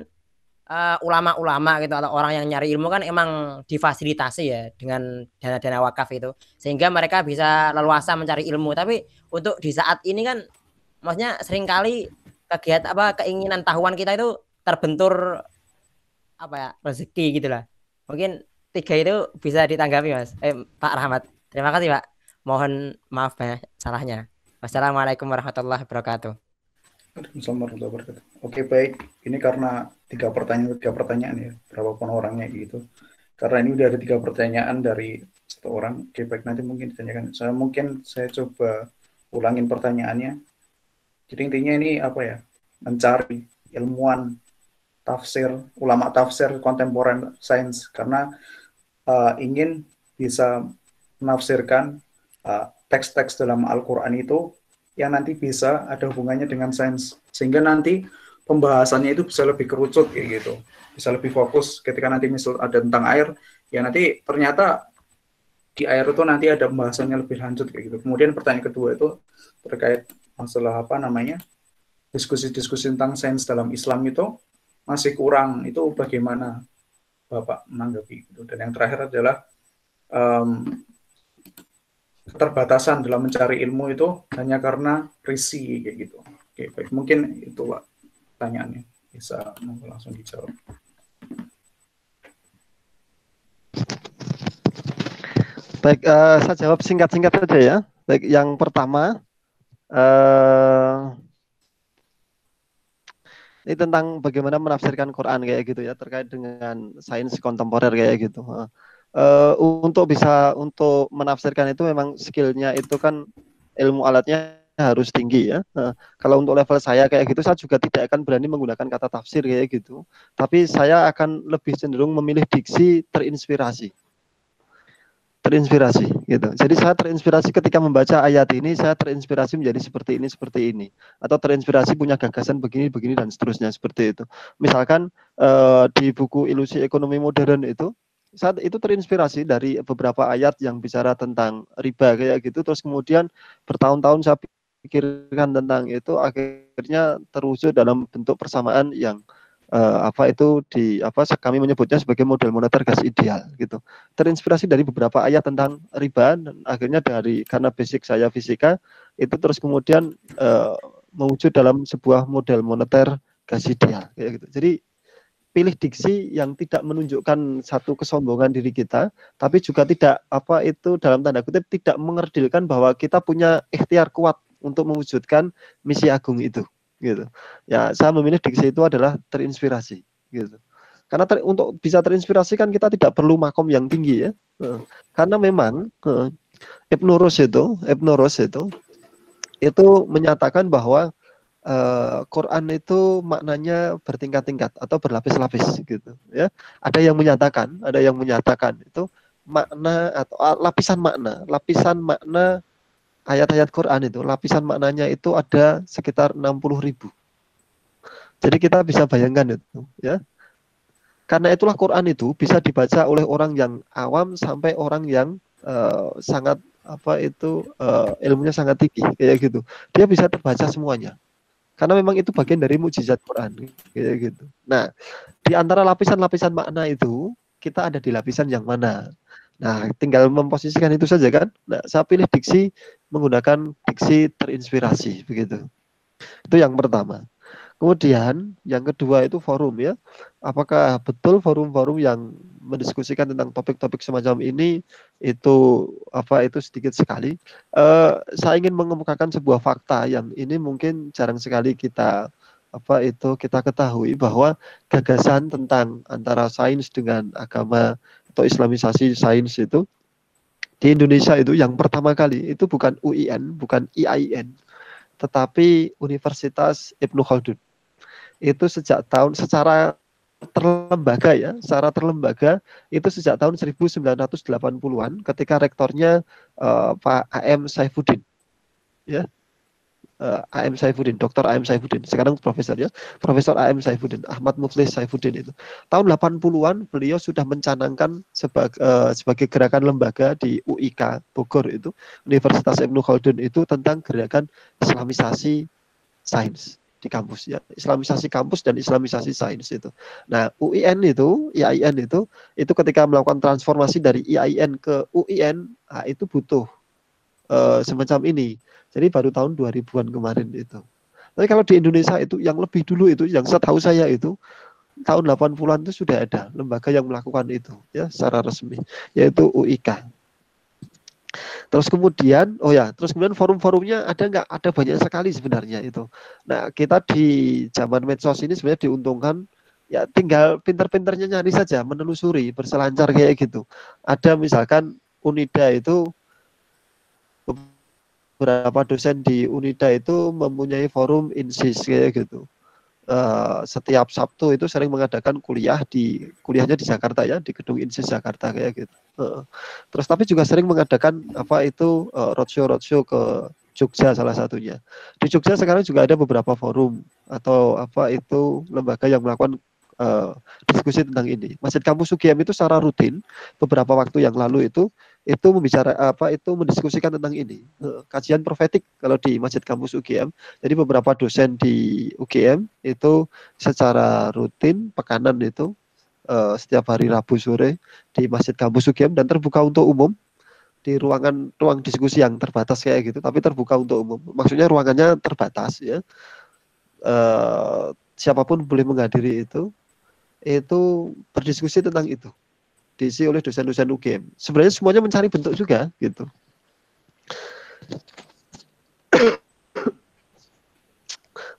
ulama-ulama gitu atau orang yang nyari ilmu kan emang difasilitasi ya dengan dana-dana wakaf itu, sehingga mereka bisa leluasa mencari ilmu. Tapi untuk di saat ini kan maksudnya seringkali keinginan tahuan kita itu terbentur rezeki gitulah. Mungkin 3 itu bisa ditanggapi Mas Pak Rahmat. Terima kasih Pak, mohon maaf banyak salahnya. Wassalamualaikum warahmatullahi wabarakatuh. Assalamualaikum warahmatullahi wabarakatuh. Oke baik, ini karena 3 pertanyaan ya, berapapun orangnya gitu. Karena ini udah ada 3 pertanyaan dari 1 orang. Oke baik, nanti mungkin ditanyakan. Saya coba ulangin pertanyaannya. Jadi intinya ini mencari ilmuwan tafsir, ulama tafsir kontemporer sains, karena ingin bisa menafsirkan teks-teks dalam Al-Quran itu yang nanti bisa ada hubungannya dengan sains, sehingga nanti pembahasannya itu bisa lebih kerucut kayak gitu, bisa lebih fokus ketika nanti misal ada tentang air, ya nanti ternyata di air itu nanti ada pembahasannya lebih lanjut kayak gitu. Kemudian pertanyaan kedua itu terkait masalah diskusi-diskusi tentang sains dalam Islam itu masih kurang, itu bagaimana Bapak menanggapi itu. Dan yang terakhir adalah keterbatasan dalam mencari ilmu itu hanya karena risi kayak gitu. Oke, baik, mungkin itu Pak pertanyaannya, bisa langsung dijawab. Baik, saya jawab singkat-singkat saja ya. Baik, yang pertama ini tentang bagaimana menafsirkan Quran kayak gitu ya, terkait dengan sains kontemporer kayak gitu. Untuk menafsirkan itu memang skillnya itu kan ilmu alatnya harus tinggi ya. Kalau untuk level saya kayak gitu, saya juga tidak akan berani menggunakan kata tafsir kayak gitu. Tapi saya akan lebih cenderung memilih diksi terinspirasi gitu. Jadi saya terinspirasi ketika membaca ayat ini, saya terinspirasi menjadi seperti ini, atau terinspirasi punya gagasan begini dan seterusnya seperti itu. Misalkan di buku Ilusi Ekonomi Modern itu, saat itu terinspirasi dari beberapa ayat yang bicara tentang riba kayak gitu, terus kemudian bertahun-tahun saya pikirkan tentang itu, akhirnya terwujud dalam bentuk persamaan yang kami menyebutnya sebagai model moneter gas ideal gitu. Terinspirasi dari beberapa ayat tentang riba, dan akhirnya karena basic saya fisika itu terus kemudian mewujud dalam sebuah model moneter gas ideal kayak gitu. Jadi pilih diksi yang tidak menunjukkan satu kesombongan diri kita, tapi juga tidak dalam tanda kutip tidak mengerdilkan bahwa kita punya ikhtiar kuat untuk mewujudkan misi agung itu gitu. Ya, saya memilih diksi itu adalah terinspirasi gitu. Karena untuk bisa terinspirasi kan kita tidak perlu makom yang tinggi ya. Karena memang Ibnu Rus itu menyatakan bahwa Quran itu maknanya bertingkat-tingkat atau berlapis-lapis gitu ya. Ada yang menyatakan itu makna atau lapisan makna ayat-ayat Quran itu, lapisan maknanya itu ada sekitar 60.000. Jadi kita bisa bayangkan itu ya. Karena itulah Quran itu bisa dibaca oleh orang yang awam sampai orang yang sangat ilmunya sangat tinggi kayak gitu. Dia bisa terbaca semuanya. Karena memang itu bagian dari mukjizat Quran kayak gitu. Nah, di antara lapisan-lapisan makna itu, kita ada di lapisan yang mana? Nah, tinggal memposisikan itu saja kan. Nah, saya pilih menggunakan diksi terinspirasi begitu. Itu yang pertama. Kemudian yang kedua itu forum ya. Apakah betul forum-forum yang mendiskusikan tentang topik-topik semacam ini itu sedikit sekali. Saya ingin mengemukakan sebuah fakta yang ini mungkin jarang sekali kita ketahui, bahwa gagasan tentang antara sains dengan agama atau islamisasi sains itu di Indonesia itu yang pertama kali itu bukan UIN, bukan IAIN, tetapi Universitas Ibnu Khaldun. Itu secara terlembaga itu sejak tahun 1980-an ketika rektornya Pak AM Saifuddin ya. Dr. AM Saifuddin, sekarang Profesor AM Saifuddin, Ahmad Muflis Saifuddin itu. Tahun 80-an beliau sudah mencanangkan sebagai gerakan lembaga di UIK Bogor itu, Universitas Ibnu Khaldun itu, tentang gerakan Islamisasi sains di kampus ya, Islamisasi kampus dan Islamisasi sains itu. Nah, IAIN itu ketika melakukan transformasi dari IAIN ke UIN, itu butuh semacam ini. Jadi baru tahun 2000-an kemarin itu. Tapi kalau di Indonesia itu yang lebih dulu itu, yang setahu saya itu tahun 80-an itu sudah ada lembaga yang melakukan itu ya secara resmi, yaitu UIK. Terus kemudian forum-forumnya ada nggak? Ada banyak sekali sebenarnya itu. Nah, kita di zaman medsos ini sebenarnya diuntungkan ya, tinggal pinter-pinternya nyari saja, menelusuri, berselancar kayak gitu. Ada misalkan Unida itu, beberapa dosen di Unida itu mempunyai forum INSIS kayak gitu. Setiap Sabtu itu sering mengadakan kuliahnya di Jakarta ya, di gedung INSIS Jakarta kayak gitu. Terus tapi juga sering mengadakan roadshow ke Jogja salah satunya. Di Jogja sekarang juga ada beberapa forum atau lembaga yang melakukan diskusi tentang ini. Masjid Kampus UGM itu secara rutin beberapa waktu yang lalu itu mendiskusikan tentang ini. Kajian profetik kalau di Masjid Kampus UGM. Jadi beberapa dosen di UGM itu secara rutin pekanan itu setiap hari Rabu sore di Masjid Kampus UGM, dan terbuka untuk umum di ruang diskusi yang terbatas kayak gitu, tapi terbuka untuk umum. Maksudnya ruangannya terbatas ya. Siapapun boleh menghadiri itu berdiskusi tentang itu, diisi oleh dosen-dosen UGM. Sebenarnya semuanya mencari bentuk juga gitu.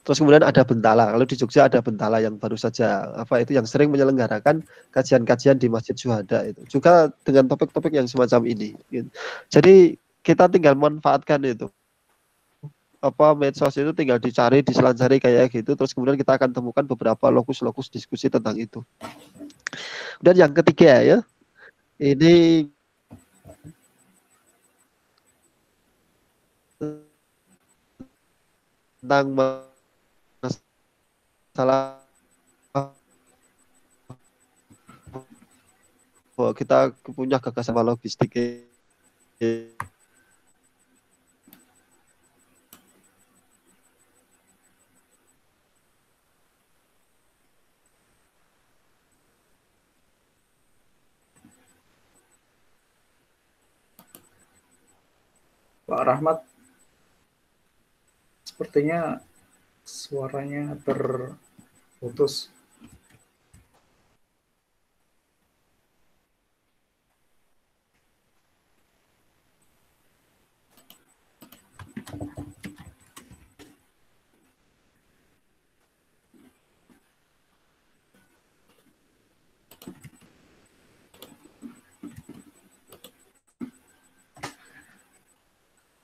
Terus kemudian ada Bentala. Kalau di Jogja ada Bentala yang baru saja yang sering menyelenggarakan kajian-kajian di Masjid Syuhada itu. Juga dengan topik-topik yang semacam ini gitu. Jadi kita tinggal manfaatkan itu. medsos itu tinggal dicari, diselanjari kayak gitu, terus kemudian kita akan temukan beberapa lokus-lokus diskusi tentang itu. Dan yang ketiga ya, ini tentang masalah bahwa kita punya gagasan logistik. Pak Rahmat, sepertinya suaranya terputus.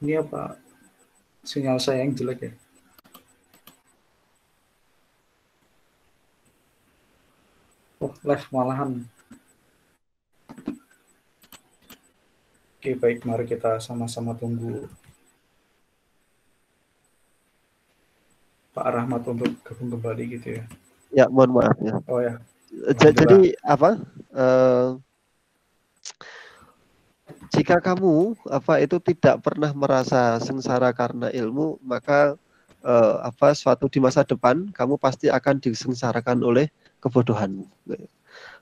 Ini apa? Sinyal saya yang jelek ya? Oh, live malahan. Oke, baik. Mari kita sama-sama tunggu Pak Rahmat untuk gabung kembali gitu ya. Ya, mohon maaf ya. Oh ya. Jadi apa? Jika kamu itu tidak pernah merasa sengsara karena ilmu, maka suatu di masa depan kamu pasti akan disengsarakan oleh kebodohanmu.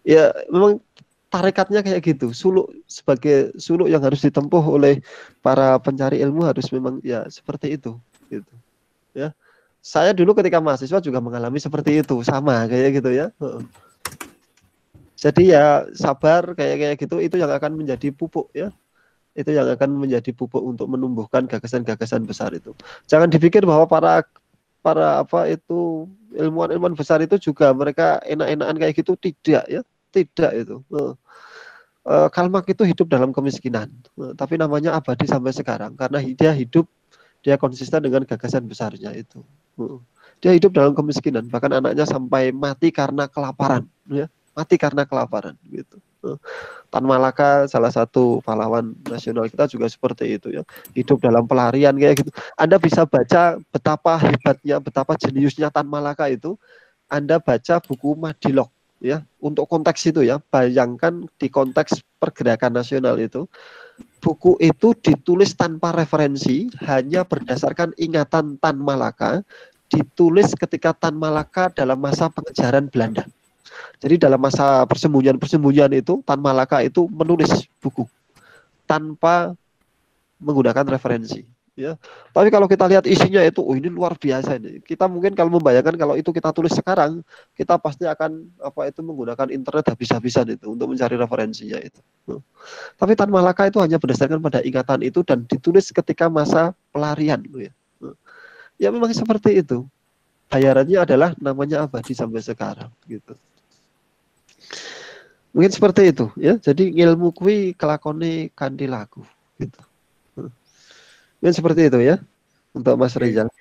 Ya, memang tarikatnya kayak gitu. Suluk sebagai suluk yang harus ditempuh oleh para pencari ilmu harus memang ya seperti itu gitu. Ya. Saya dulu ketika mahasiswa juga mengalami seperti itu, sama kayak gitu ya. Jadi ya sabar kayak gitu, itu yang akan menjadi pupuk ya. Itu yang akan menjadi pupuk untuk menumbuhkan gagasan-gagasan besar itu. Jangan dipikir bahwa para ilmuwan-ilmuwan besar itu juga mereka enak-enakan kayak gitu, tidak ya. Tidak itu. Karl Marx itu hidup dalam kemiskinan, tapi namanya abadi sampai sekarang karena dia konsisten dengan gagasan besarnya itu. Dia hidup dalam kemiskinan, bahkan anaknya sampai mati karena kelaparan, ya, mati karena kelaparan gitu. Tan Malaka salah satu pahlawan nasional kita juga seperti itu ya, hidup dalam pelarian kayak gitu. Anda bisa baca betapa hebatnya, betapa jeniusnya Tan Malaka itu. Anda baca buku Madilog ya, untuk konteks itu ya. Bayangkan di konteks pergerakan nasional itu, buku itu ditulis tanpa referensi, hanya berdasarkan ingatan Tan Malaka, ditulis ketika Tan Malaka dalam masa pengejaran Belanda. Jadi dalam masa persembunyian itu, Tan Malaka itu menulis buku tanpa menggunakan referensi. Ya, tapi kalau kita lihat isinya itu, ini luar biasa ini. Kita mungkin kalau membayangkan kalau itu kita tulis sekarang, kita pasti akan menggunakan internet habis-habisan itu untuk mencari referensinya itu. Tapi Tan Malaka itu hanya berdasarkan pada ingatan itu dan ditulis ketika masa pelarian, ya. Ya memang seperti itu. Bayarannya adalah namanya abadi sampai sekarang, gitu. Mungkin seperti itu ya. Jadi ilmu kui kelakone kanthi laku gitu. Mungkin seperti itu ya untuk Mas Rizal.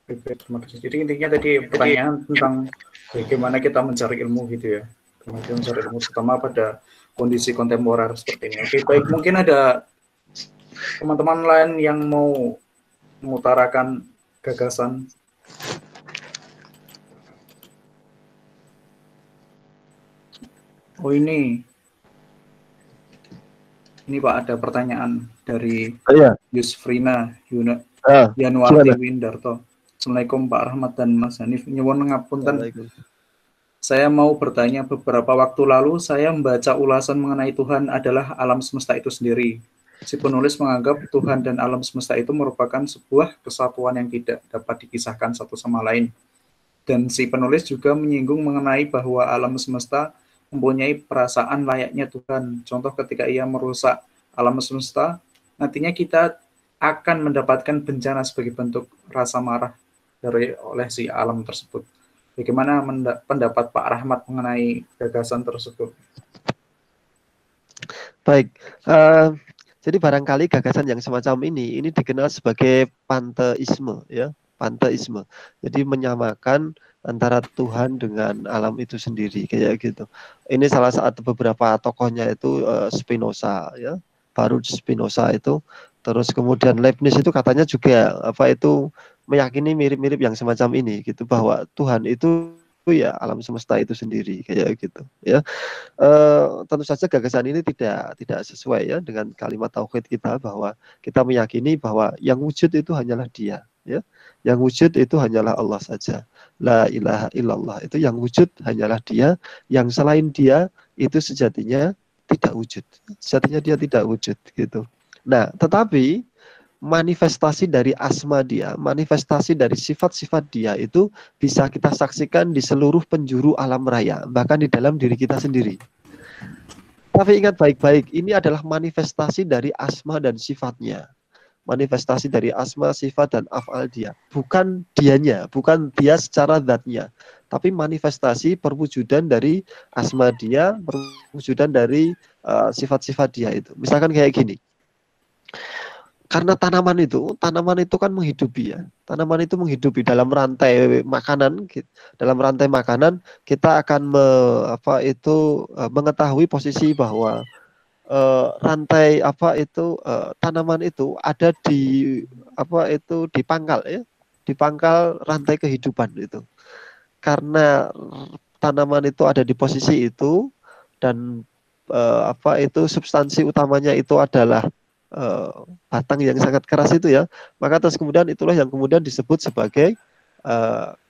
Terima kasih. Jadi intinya tadi pertanyaan tentang bagaimana kita mencari ilmu gitu ya. Kemudian mencari ilmu terutama pada kondisi kontemporer seperti ini. Oke, baik, mungkin ada teman-teman lain yang mau mengutarakan gagasan. Oh ini Pak, ada pertanyaan dari Yusfrina Yanuarti Windarto. Assalamualaikum Pak Rahmat dan Mas Hanif. Nyuwun ngapunten. Saya mau bertanya, beberapa waktu lalu saya membaca ulasan mengenai Tuhan adalah alam semesta itu sendiri. Si penulis menganggap Tuhan dan alam semesta itu merupakan sebuah kesatuan yang tidak dapat dipisahkan satu sama lain. Dan si penulis juga menyinggung mengenai bahwa alam semesta mempunyai perasaan layaknya Tuhan. Contoh ketika ia merusak alam semesta, nantinya kita akan mendapatkan bencana sebagai bentuk rasa marah oleh si alam tersebut. Bagaimana pendapat Pak Rahmat mengenai gagasan tersebut? Baik, Jadi barangkali gagasan yang semacam ini dikenal sebagai panteisme, ya, panteisme. Jadi menyamakan antara Tuhan dengan alam itu sendiri, kayak gitu. Ini salah satu beberapa tokohnya itu Spinoza, ya, baru Spinoza itu. Terus kemudian Leibniz itu katanya juga apa itu meyakini mirip-mirip yang semacam ini, gitu, bahwa Tuhan itu ya alam semesta itu sendiri, kayak gitu, ya. Tentu saja gagasan ini tidak sesuai, ya, dengan kalimat tauhid kita, bahwa kita meyakini bahwa yang wujud itu hanyalah Dia, ya. Yang wujud itu hanyalah Allah saja. La ilaha illallah, itu yang wujud hanyalah Dia, yang selain Dia itu sejatinya tidak wujud. Sejatinya Dia tidak wujud, gitu. Nah, tetapi manifestasi dari asma Dia, manifestasi dari sifat-sifat Dia itu bisa kita saksikan di seluruh penjuru alam raya, bahkan di dalam diri kita sendiri. Tapi ingat baik-baik, ini adalah manifestasi dari asma dan sifatnya. Manifestasi dari asma, sifat, dan af'al Dia. Bukan dianya, bukan Dia secara zatnya. Tapi manifestasi perwujudan dari asma Dia, perwujudan dari sifat-sifat Dia itu. Misalkan kayak gini. Karena tanaman itu kan menghidupi, ya. Tanaman itu menghidupi dalam rantai makanan. Dalam rantai makanan kita akan mengetahui posisi bahwa rantai tanaman itu ada di pangkal, ya, di pangkal rantai kehidupan itu. Karena tanaman itu ada di posisi itu dan substansi utamanya itu adalah batang yang sangat keras itu, ya, maka terus kemudian itulah yang kemudian disebut sebagai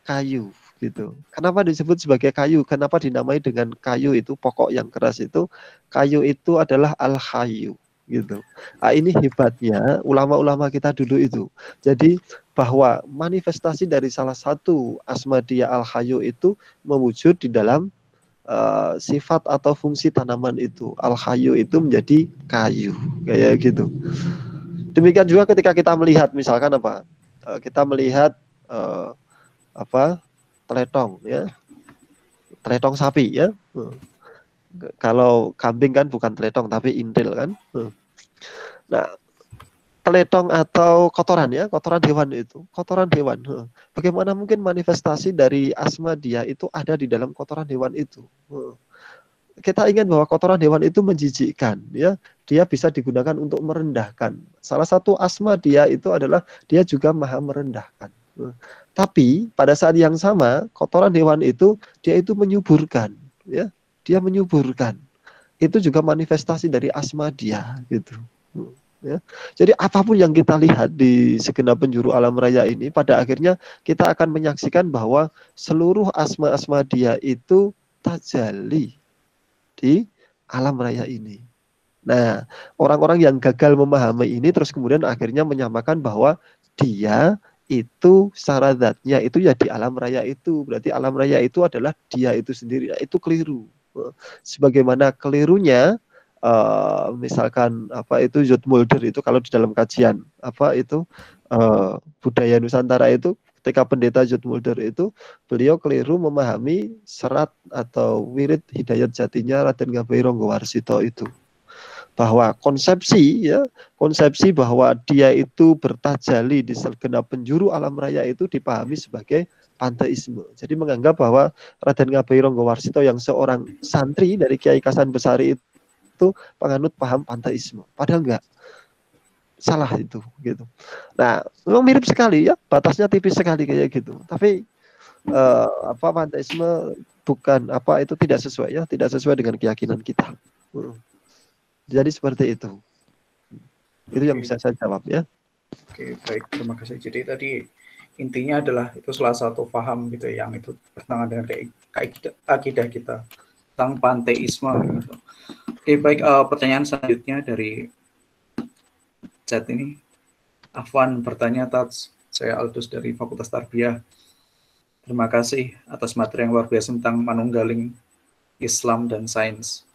kayu, gitu. Kenapa disebut sebagai kayu? Kenapa dinamai dengan kayu itu, pokok yang keras itu? Kayu itu adalah al-hayu, gitu. Nah, ini hebatnya ulama-ulama kita dulu itu. Jadi bahwa manifestasi dari salah satu asma Dia al-hayu itu mewujud di dalam sifat atau fungsi tanaman itu. Al-hayu itu menjadi kayu, kayak gitu. Demikian juga ketika kita melihat misalkan kita melihat teletong, ya, teletong sapi, ya. Kalau kambing kan bukan teletong tapi intil, kan. Nah, teletong atau kotoran, ya, kotoran hewan itu, kotoran hewan. Bagaimana mungkin manifestasi dari asma Dia itu ada di dalam kotoran hewan itu? Kita ingat bahwa kotoran hewan itu menjijikkan, ya. Dia bisa digunakan untuk merendahkan. Salah satu asma Dia itu adalah Dia juga maha merendahkan. Tapi pada saat yang sama, kotoran hewan itu Dia itu menyuburkan, ya. Dia menyuburkan. Itu juga manifestasi dari asma Dia, gitu. Ya. Jadi apapun yang kita lihat di segenap penjuru alam raya ini, pada akhirnya kita akan menyaksikan bahwa seluruh asma-asma Dia itu tajalli di alam raya ini. Nah, orang-orang yang gagal memahami ini terus kemudian akhirnya menyamakan bahwa Dia itu secara zatnya itu ya di alam raya itu. Berarti alam raya itu adalah Dia itu sendiri. Nah, itu keliru. Sebagaimana kelirunya misalkan Zoetmulder itu kalau di dalam kajian budaya Nusantara itu, ketika pendeta Zoetmulder itu beliau keliru memahami serat atau wirid hidayat jatinya Raden Ngabei Ronggowarsito itu, bahwa konsepsi bahwa Dia itu bertajali di segenap penjuru alam raya itu dipahami sebagai panteisme. Jadi menganggap bahwa Raden Ngabei Ronggowarsito yang seorang santri dari Kiai Kasan Besari itu penganut paham panteisme. Padahal enggak. Salah itu, gitu. Nah, memang mirip sekali, ya, batasnya tipis sekali kayak gitu. Tapi panteisme bukan itu tidak sesuai, ya, tidak sesuai dengan keyakinan kita. Jadi seperti itu. Itu yang bisa saya jawab, ya. Oke, baik, terima kasih. Jadi tadi intinya adalah itu salah satu paham gitu yang itu bertentangan dengan akidah kita tentang panteisme gitu. Oke, baik, pertanyaan selanjutnya dari chat ini. Afwan bertanya, Tats, saya Aldus dari Fakultas Tarbiyah. Terima kasih atas materi yang luar biasa tentang manunggaling Islam dan sains.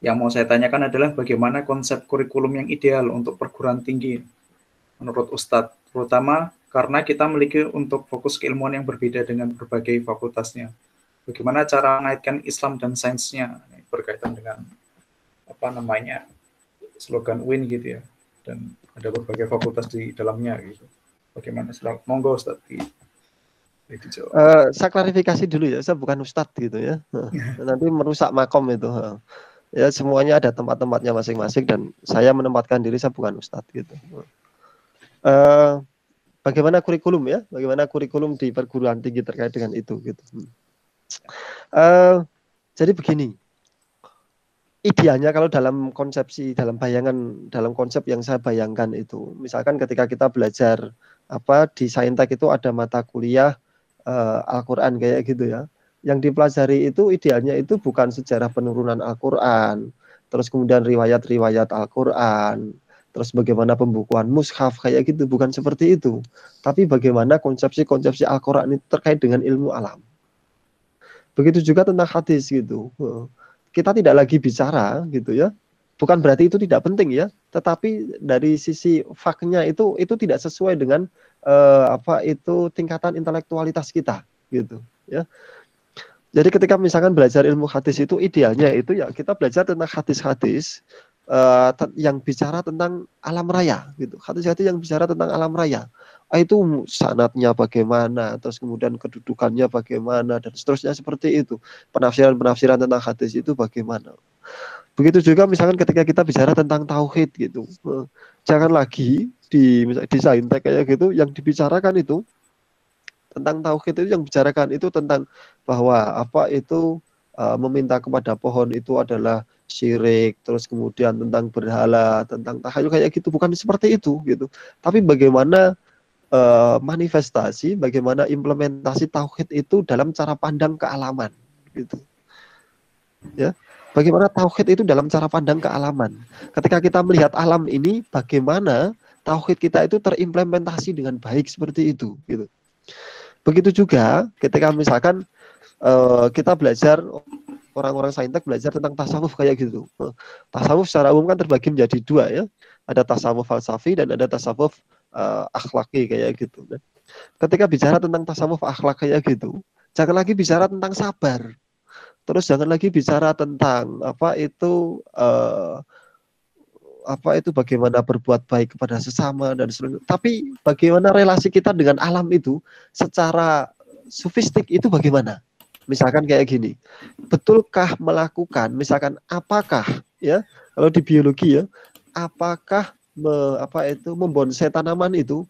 Yang mau saya tanyakan adalah bagaimana konsep kurikulum yang ideal untuk perguruan tinggi menurut Ustadz, terutama karena kita memiliki untuk fokus keilmuan yang berbeda dengan berbagai fakultasnya. Bagaimana cara mengaitkan Islam dan sainsnya berkaitan dengan slogan UIN gitu ya, dan ada berbagai fakultas di dalamnya gitu. Bagaimana? Monggo Ustaz dijawab. Saya klarifikasi dulu ya, saya bukan ustadz gitu ya. Nanti merusak makom itu. Ya semuanya ada tempat-tempatnya masing-masing dan saya menempatkan diri saya bukan ustadz gitu. Bagaimana kurikulum ya? Bagaimana kurikulum di perguruan tinggi terkait dengan itu gitu. Jadi begini. Idealnya kalau dalam konsepsi, dalam bayangan, dalam konsep yang saya bayangkan itu, misalkan ketika kita belajar di Saintek itu ada mata kuliah Al-Quran kayak gitu ya. Yang dipelajari itu idealnya itu bukan sejarah penurunan Al-Quran, terus kemudian riwayat-riwayat Al-Quran, terus bagaimana pembukuan mushaf kayak gitu, bukan seperti itu. Tapi bagaimana konsepsi-konsepsi Al-Quran itu terkait dengan ilmu alam. Begitu juga tentang hadis gitu. Kita tidak lagi bicara gitu ya. Bukan berarti itu tidak penting ya, tetapi dari sisi faknya itu tidak sesuai dengan tingkatan intelektualitas kita gitu ya. Jadi ketika misalkan belajar ilmu hadis itu idealnya itu ya kita belajar tentang hadis-hadis yang bicara tentang alam raya gitu. Hadis-hadis yang bicara tentang alam raya. Itu sanadnya bagaimana, terus kemudian kedudukannya bagaimana dan seterusnya seperti itu. Penafsiran-penafsiran tentang hadis itu bagaimana. Begitu juga misalkan ketika kita bicara tentang tauhid gitu. Jangan lagi di Saintek kayak gitu yang dibicarakan itu tentang tauhid itu, yang bicarakan itu tentang bahwa meminta kepada pohon itu adalah syirik, terus kemudian tentang berhala, tentang tahayul kayak gitu, bukan seperti itu gitu. Tapi bagaimana manifestasi, bagaimana implementasi tauhid itu dalam cara pandang kealaman gitu. Ya. Bagaimana tauhid itu dalam cara pandang kealaman. Ketika kita melihat alam ini, bagaimana tauhid kita itu terimplementasi dengan baik seperti itu gitu. Begitu juga ketika misalkan kita belajar, orang-orang Saintek belajar tentang tasawuf kayak gitu. Tasawuf secara umum kan terbagi menjadi dua ya. Ada tasawuf falsafi dan ada tasawuf akhlaki kayak gitu. Ketika bicara tentang tasawuf akhlak kayak gitu, jangan lagi bicara tentang sabar. Terus jangan lagi bicara tentang bagaimana berbuat baik kepada sesama dan sebagainya. Tapi bagaimana relasi kita dengan alam itu secara sofistik itu bagaimana? Misalkan kayak gini, betulkah melakukan, misalkan apakah ya, kalau di biologi ya, apakah membonsai tanaman itu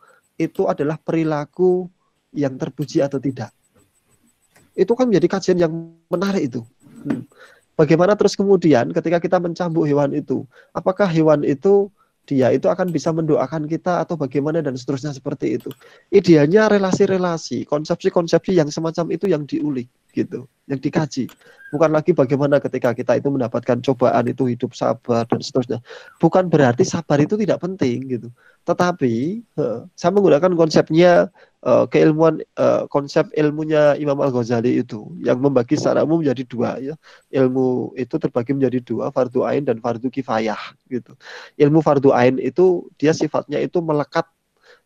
adalah perilaku yang terpuji atau tidak? Itu kan menjadi kajian yang menarik itu. Bagaimana terus kemudian ketika kita mencambuk hewan itu, apakah hewan itu dia itu akan bisa mendoakan kita atau bagaimana dan seterusnya seperti itu. Idealnya relasi-relasi, konsepsi-konsepsi yang semacam itu yang diulik gitu, yang dikaji. Bukan lagi bagaimana ketika kita itu mendapatkan cobaan itu hidup sabar dan seterusnya. Bukan berarti sabar itu tidak penting gitu. Tetapi saya menggunakan konsepnya keilmuan, konsep ilmunya Imam Al-Ghazali itu yang membagi secara umum menjadi dua ya. Ilmu itu terbagi menjadi dua, fardu ain dan fardu kifayah gitu. Ilmu fardu ain itu dia sifatnya itu melekat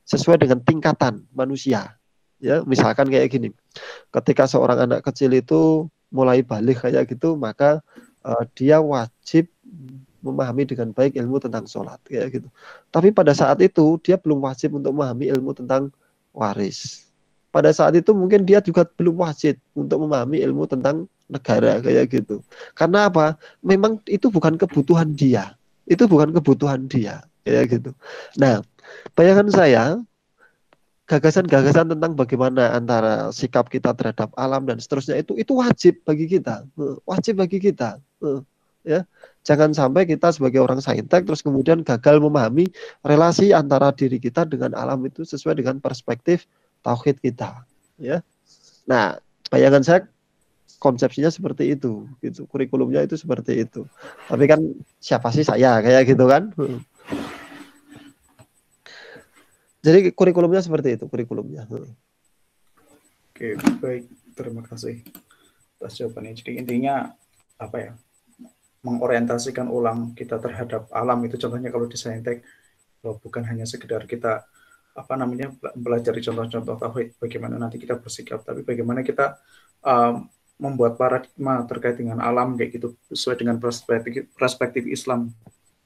sesuai dengan tingkatan manusia. Ya, misalkan kayak gini. Ketika seorang anak kecil itu mulai balik kayak gitu, maka dia wajib memahami dengan baik ilmu tentang sholat kayak gitu. Tapi pada saat itu dia belum wajib untuk memahami ilmu tentang waris. Pada saat itu mungkin dia juga belum wajib untuk memahami ilmu tentang negara kayak gitu. Karena apa? Memang itu bukan kebutuhan dia. Itu bukan kebutuhan dia kayak gitu. Nah, bayangan saya gagasan-gagasan tentang bagaimana antara sikap kita terhadap alam dan seterusnya itu wajib bagi kita, ya. Jangan sampai kita sebagai orang saintek terus kemudian gagal memahami relasi antara diri kita dengan alam itu sesuai dengan perspektif tauhid kita, ya. Nah, bayangan saya konsepsinya seperti itu, gitu. Kurikulumnya itu seperti itu. Tapi kan siapa sih saya kayak gitu kan? Jadi kurikulumnya seperti itu, kurikulumnya. Oke, baik. Terima kasih atas jawabannya. Jadi intinya mengorientasikan ulang kita terhadap alam itu, contohnya kalau di Saintek bukan hanya sekedar kita belajar contoh-contoh tauhid bagaimana nanti kita bersikap, tapi bagaimana kita membuat paradigma terkait dengan alam kayak gitu sesuai dengan perspektif Islam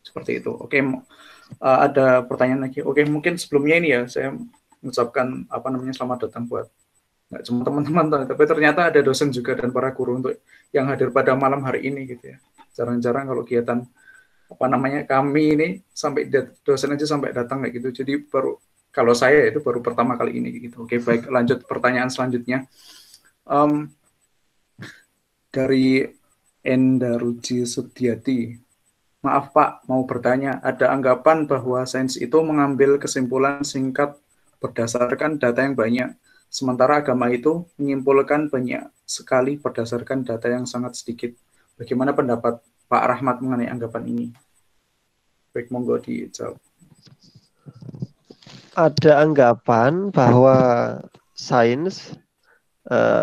Seperti itu. Oke, ada pertanyaan lagi. Oke, mungkin sebelumnya ini ya saya mengucapkan selamat datang buat nggak cuma teman-teman, tapi ternyata ada dosen juga dan para guru untuk yang hadir pada malam hari ini gitu ya. Jarang-jarang kalau kegiatan kami ini sampai dosen aja sampai datang kayak gitu. Jadi baru kalau saya itu baru pertama kali ini gitu. Oke, baik, lanjut pertanyaan selanjutnya. Dari Endaruji Sudiati. Maaf Pak, mau bertanya, ada anggapan bahwa sains itu mengambil kesimpulan singkat berdasarkan data yang banyak, sementara agama itu menyimpulkan banyak sekali berdasarkan data yang sangat sedikit. Bagaimana pendapat Pak Rahmat mengenai anggapan ini? Baik, monggo dijawab. Ada anggapan bahwa sains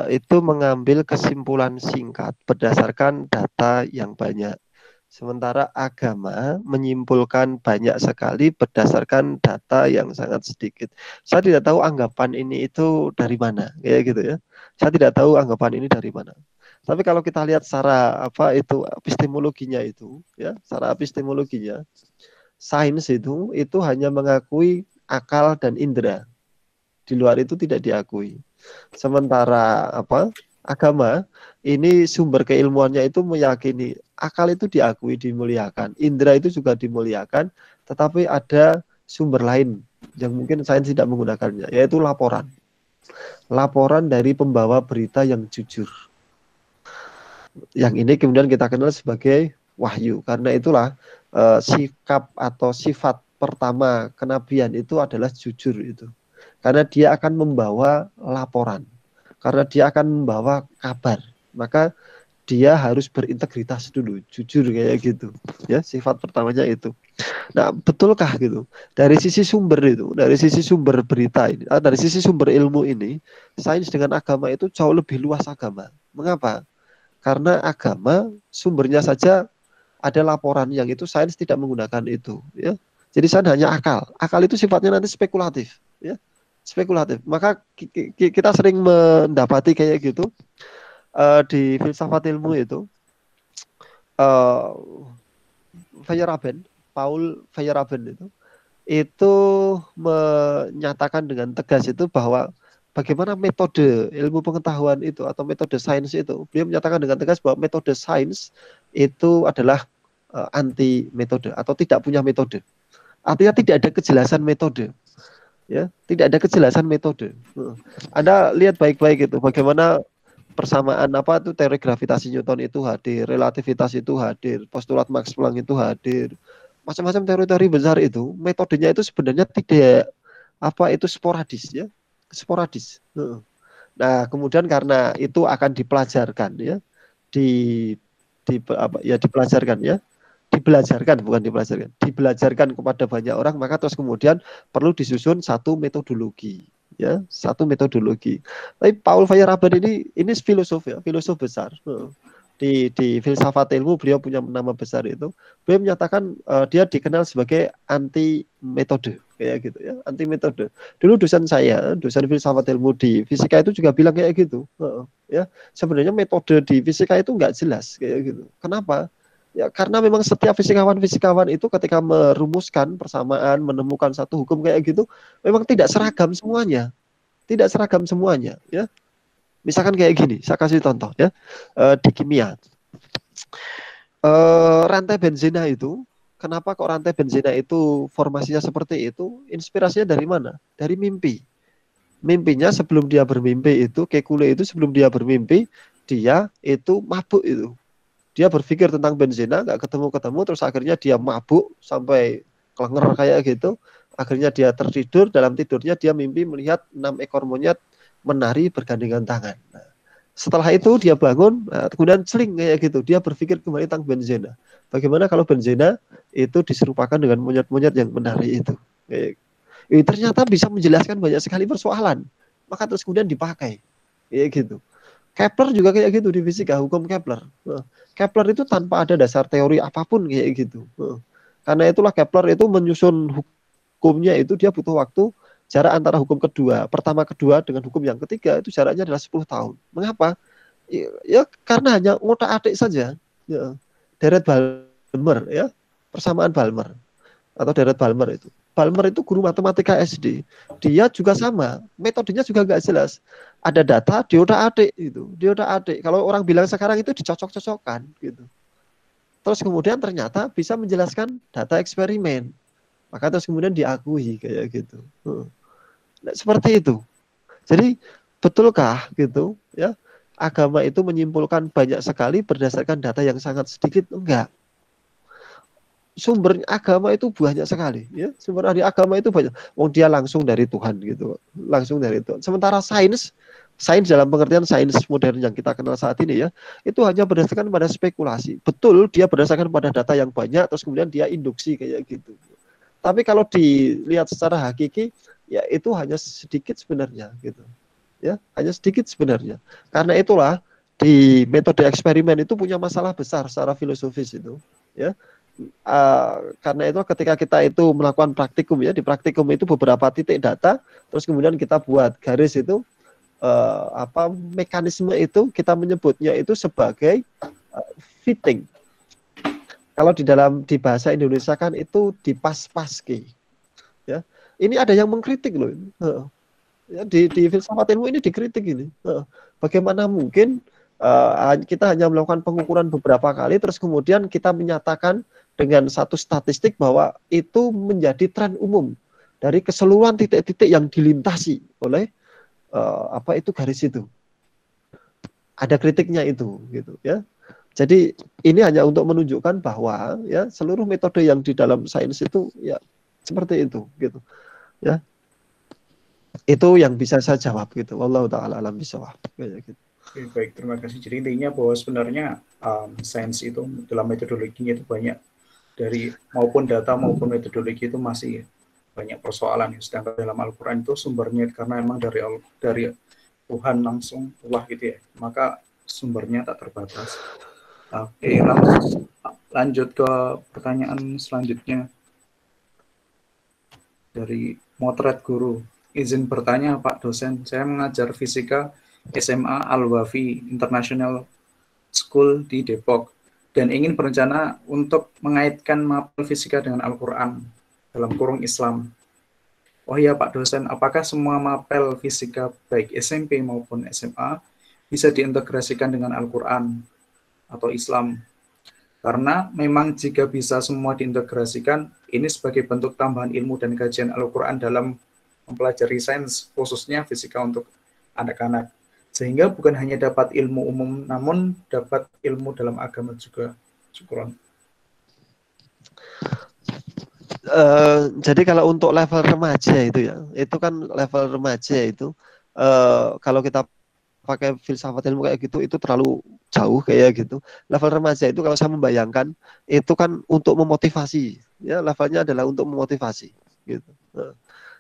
itu mengambil kesimpulan singkat berdasarkan data yang banyak. Sementara agama menyimpulkan banyak sekali berdasarkan data yang sangat sedikit. Saya tidak tahu anggapan ini itu dari mana, kayak gitu ya. Saya tidak tahu anggapan ini dari mana. Tapi kalau kita lihat secara epistemologinya itu, ya, secara epistemologinya, sains itu hanya mengakui akal dan indera. Di luar itu tidak diakui. Sementara agama ini sumber keilmuannya itu meyakini akal itu diakui, dimuliakan, indera itu juga dimuliakan, tetapi ada sumber lain yang mungkin sains tidak menggunakannya, yaitu laporan dari pembawa berita yang jujur. Yang ini kemudian kita kenal sebagai wahyu. Karena itulah sikap atau sifat pertama kenabian itu adalah jujur itu. Karena dia akan membawa laporan. Karena dia akan membawa kabar. Maka dia harus berintegritas dulu, jujur kayak gitu. Ya, sifat pertamanya itu. Nah, betulkah gitu? Dari sisi sumber itu, dari sisi sumber berita ini, dari sisi sumber ilmu ini, sains dengan agama itu jauh lebih luas agama. Mengapa? Karena agama sumbernya saja ada laporan yang itu sains tidak menggunakan itu, ya. Jadi sains hanya akal. Akal itu sifatnya nanti spekulatif, ya. Spekulatif. Maka kita sering mendapati kayak gitu di filsafat ilmu itu. Paul Feyerabend itu menyatakan dengan tegas itu bahwa bagaimana metode ilmu pengetahuan itu atau metode sains itu, beliau menyatakan dengan tegas bahwa metode sains itu adalah anti metode atau tidak punya metode. Artinya tidak ada kejelasan metode. Ya, tidak ada kejelasan metode. Anda lihat baik-baik itu bagaimana persamaan itu teori gravitasi Newton itu hadir, relativitas itu hadir, postulat Max Planck itu hadir. Macam-macam teori-teori besar itu, metodenya itu sebenarnya tidak itu sporadis, ya. Sporadis. Nah, kemudian karena itu akan dipelajarkan, ya. Dibelajarkan kepada banyak orang, maka terus kemudian perlu disusun satu metodologi, ya, satu metodologi. Tapi Paul Feyerabend ini filosof, ya, filosof besar. Di filsafat ilmu beliau punya nama besar itu. Beliau menyatakan dia dikenal sebagai anti metode, kayak gitu, ya, anti metode. Dulu dosen saya, dosen filsafat ilmu di fisika itu juga bilang kayak gitu. Ya, sebenarnya metode di fisika itu nggak jelas kayak gitu. Kenapa? Ya, karena memang setiap fisikawan itu ketika merumuskan persamaan, menemukan satu hukum kayak gitu, memang tidak seragam semuanya. Tidak seragam semuanya, ya. Misalkan kayak gini, saya kasih contoh, ya. Di kimia. Rantai benzena itu, kenapa kok rantai benzena itu formasinya seperti itu? Inspirasinya dari mana? Dari mimpi. Mimpinya sebelum dia bermimpi itu, Kekule itu sebelum dia bermimpi, dia itu mabuk itu. Dia berpikir tentang benzena, nggak ketemu-ketemu, terus akhirnya dia mabuk sampai kelenger kayak gitu. Akhirnya dia tertidur, dalam tidurnya dia mimpi melihat 6 ekor monyet menari bergandengan tangan. Nah, setelah itu dia bangun, kemudian seling kayak gitu. Dia berpikir kembali tentang benzena. Bagaimana kalau benzena itu diserupakan dengan monyet-monyet yang menari itu. Ternyata bisa menjelaskan banyak sekali persoalan. Maka terus kemudian dipakai. Kayak gitu. Kepler juga kayak gitu di fisika, hukum Kepler. Kepler itu tanpa ada dasar teori apapun kayak gitu. Karena itulah Kepler itu menyusun hukumnya itu dia butuh waktu, jarak antara hukum pertama kedua dengan hukum yang ketiga itu jaraknya adalah 10 tahun. Mengapa? Ya karena hanya ngotak-atik saja. Ya. Deret Balmer, ya. persamaan Balmer atau deret Balmer itu. Balmer itu guru matematika SD. Dia juga sama, metodenya juga nggak jelas. Ada data diotak-atik itu, diotak-atik. Kalau orang bilang sekarang itu dicocok-cocokkan gitu. Terus kemudian ternyata bisa menjelaskan data eksperimen. Maka terus kemudian diakui kayak gitu. Nah, seperti itu. Jadi betulkah gitu ya? Agama itu menyimpulkan banyak sekali berdasarkan data yang sangat sedikit? Enggak. Sumber agama itu banyak sekali ya. Sumber dari agama itu banyak. Dia langsung dari Tuhan gitu. Langsung dari Tuhan. Sementara sains dalam pengertian sains modern yang kita kenal saat ini ya, itu hanya berdasarkan pada spekulasi. Betul, dia berdasarkan pada data yang banyak, terus kemudian dia induksi kayak gitu. Tapi kalau dilihat secara hakiki, ya itu hanya sedikit sebenarnya gitu. Ya, hanya sedikit sebenarnya. Karena itulah di metode eksperimen itu punya masalah besar secara filosofis itu, ya. Karena itu ketika kita itu melakukan praktikum ya, di praktikum itu beberapa titik data, terus kemudian kita buat garis itu mekanisme itu kita menyebutnya itu sebagai fitting. Kalau di bahasa Indonesia kan itu dipas-paski. Ya. Ini ada yang mengkritik loh. Ya, di filsafat ilmu ini dikritik ini. Bagaimana mungkin kita hanya melakukan pengukuran beberapa kali terus kemudian kita menyatakan dengan satu statistik bahwa itu menjadi tren umum dari keseluruhan titik-titik yang dilintasi oleh itu garis itu. Ada kritiknya itu gitu ya. Jadi ini hanya untuk menunjukkan bahwa ya seluruh metode yang di dalam sains itu ya seperti itu gitu. Ya. Itu yang bisa saya jawab gitu. Wallahu taala alam bisawab. Gitu. Oke, baik, terima kasih. Jadi intinya bahwa sebenarnya sains itu dalam metodologinya itu banyak dari maupun data maupun metodologi itu masih banyak persoalan. Sedangkan dalam Al-Quran itu sumbernya karena memang dari Tuhan langsung Allah gitu ya, maka sumbernya tak terbatas. Oke, lanjut ke pertanyaan selanjutnya dari Motret Guru. Izin bertanya Pak dosen, saya mengajar fisika SMA Al-Wafi International School di Depok dan ingin berencana untuk mengaitkan mapel fisika dengan Al-Quran dalam kurung Islam. Oh iya Pak dosen, apakah semua mapel fisika baik SMP maupun SMA bisa diintegrasikan dengan Al-Quran atau Islam? Karena memang jika bisa semua diintegrasikan, ini sebagai bentuk tambahan ilmu dan kajian Al-Quran dalam mempelajari sains, khususnya fisika untuk anak-anak. Sehingga bukan hanya dapat ilmu umum, namun dapat ilmu dalam agama juga. Syukuran. Jadi kalau untuk level remaja itu ya, itu kan level remaja itu kalau kita pakai filsafat ilmu kayak gitu itu terlalu jauh kayak gitu. Level remaja itu kalau saya membayangkan itu kan untuk memotivasi, ya levelnya adalah untuk memotivasi gitu.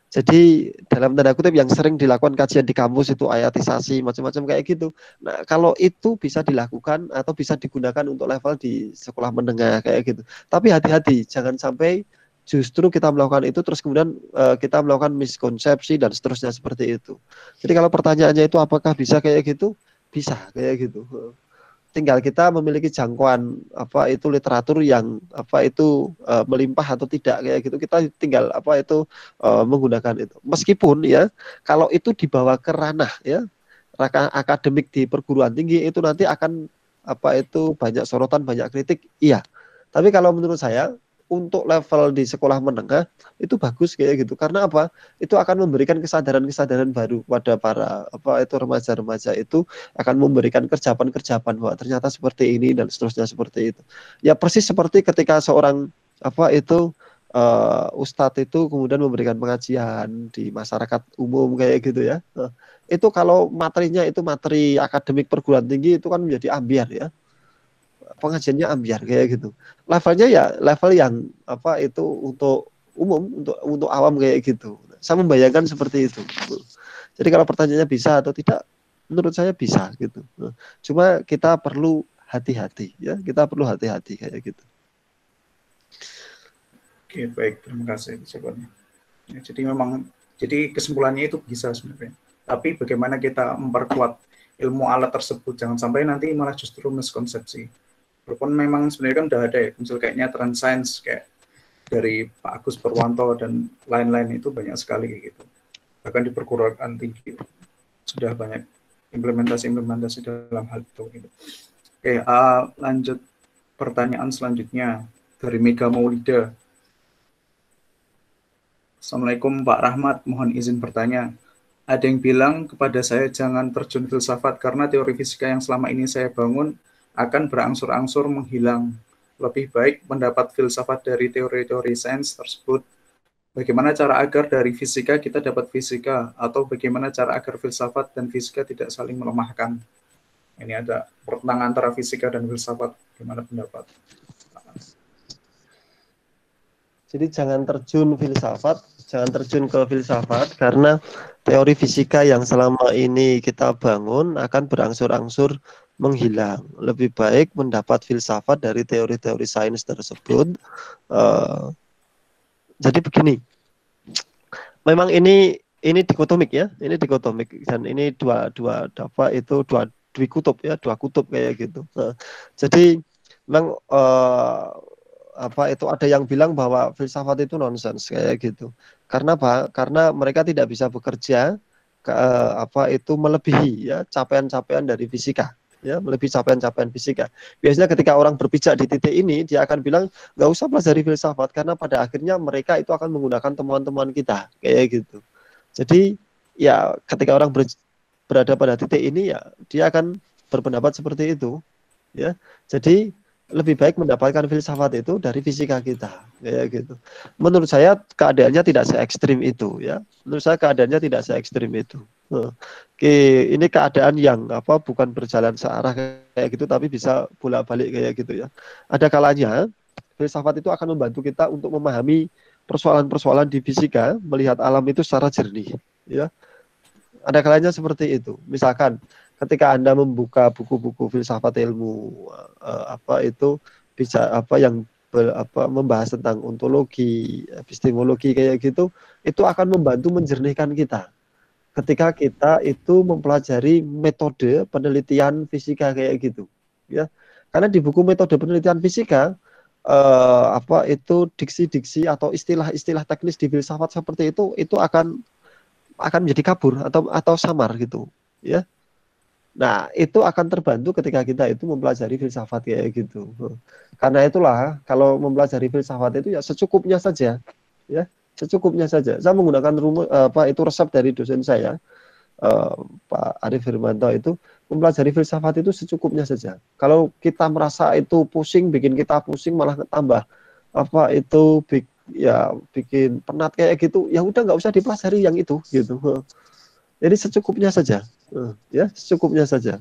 Jadi dalam tanda kutip yang sering dilakukan kajian di kampus itu ayatisasi macam-macam kayak gitu. Nah kalau itu bisa dilakukan atau bisa digunakan untuk level di sekolah menengah kayak gitu. Tapi hati-hati jangan sampai justru kita melakukan itu terus kemudian kita melakukan miskonsepsi dan seterusnya seperti itu. Jadi kalau pertanyaannya itu apakah bisa kayak gitu? Bisa kayak gitu. Tinggal kita memiliki jangkauan literatur yang melimpah atau tidak kayak gitu. Kita tinggal menggunakan itu. Meskipun ya kalau itu dibawa ke ranah ya akademik di perguruan tinggi itu nanti akan banyak sorotan, banyak kritik. Iya. Tapi kalau menurut saya untuk level di sekolah menengah itu bagus kayak gitu. Karena apa? Itu akan memberikan kesadaran-kesadaran baru pada para remaja-remaja itu akan memberikan kerjapan-kerjapan bahwa ternyata seperti ini dan seterusnya seperti itu. Ya persis seperti ketika seorang ustadz itu kemudian memberikan pengajian di masyarakat umum kayak gitu ya. Itu kalau materinya itu materi akademik perguruan tinggi itu kan menjadi ambiar ya. Pengajiannya ambiar kayak gitu. Levelnya ya level yang untuk umum, untuk awam kayak gitu. Saya membayangkan seperti itu. Jadi kalau pertanyaannya bisa atau tidak, menurut saya bisa gitu. Cuma kita perlu hati-hati ya, kita perlu hati-hati kayak gitu. Oke, baik, terima kasih jawabannya. Ya, jadi kesimpulannya itu bisa sebenarnya. Tapi bagaimana kita memperkuat ilmu alat tersebut, jangan sampai nanti malah justru miskonsepsi. Walaupun memang sebenarnya kan udah ada ya, misal kayaknya Trend Science kayak dari Pak Agus Purwanto dan lain-lain itu banyak sekali kayak gitu. Bahkan di perguruan tinggi sudah banyak implementasi dalam hal itu. Gitu. Oke, lanjut pertanyaan selanjutnya dari Mega Maulida. Assalamualaikum Pak Rahmat, mohon izin bertanya. Ada yang bilang kepada saya jangan terjun filsafat karena teori fisika yang selama ini saya bangun akan berangsur-angsur menghilang. Lebih baik mendapat filsafat dari teori-teori sains tersebut. Bagaimana cara agar dari fisika kita dapat fisika, atau bagaimana cara agar filsafat dan fisika tidak saling melemahkan? Ini ada pertentangan antara fisika dan filsafat. Bagaimana pendapat? Jadi jangan terjun ke filsafat karena teori fisika yang selama ini kita bangun akan berangsur-angsur menghilang. Lebih baik mendapat filsafat dari teori-teori sains tersebut. Jadi begini, memang ini dikotomik ya, ini dikotomik dan ini dua kutub kayak gitu. Jadi memang itu ada yang bilang bahwa filsafat itu nonsens kayak gitu. Karena apa? Karena mereka tidak bisa bekerja melebihi ya capaian-capaian dari fisika. Ya, melebihi capaian-capaian fisika. Biasanya ketika orang berpijak di titik ini, dia akan bilang nggak usah pelajari filsafat karena pada akhirnya mereka itu akan menggunakan temuan-temuan kita kayak gitu. Jadi ya ketika orang berada pada titik ini ya dia akan berpendapat seperti itu. Ya, jadi lebih baik mendapatkan filsafat itu dari fisika kita, kayak gitu. Menurut saya keadaannya tidak se ekstrim itu, ya. Menurut saya keadaannya tidak se ekstrim itu. Ini keadaan yang bukan berjalan searah kayak gitu, tapi bisa bolak-balik kayak gitu ya. Ada kalanya filsafat itu akan membantu kita untuk memahami persoalan-persoalan di fisika, melihat alam itu secara jernih, ya. Ada kalanya seperti itu. Misalkan ketika Anda membuka buku-buku filsafat ilmu membahas tentang ontologi, epistemologi kayak gitu, itu akan membantu menjernihkan kita. Ketika kita itu mempelajari metode penelitian fisika kayak gitu, ya. Karena di buku metode penelitian fisika diksi-diksi atau istilah-istilah teknis di filsafat seperti itu akan menjadi kabur atau samar gitu, ya. Nah, itu akan terbantu ketika kita itu mempelajari filsafat kayak gitu. Karena itulah kalau mempelajari filsafat itu ya secukupnya saja, ya, secukupnya saja. Saya menggunakan resep dari dosen saya, Pak Arif Firmanto, itu mempelajari filsafat itu secukupnya saja. Kalau kita merasa itu pusing, bikin kita pusing, malah tambah bikin penat kayak gitu, ya udah nggak usah dipelajari yang itu gitu. Jadi secukupnya saja, ya secukupnya saja.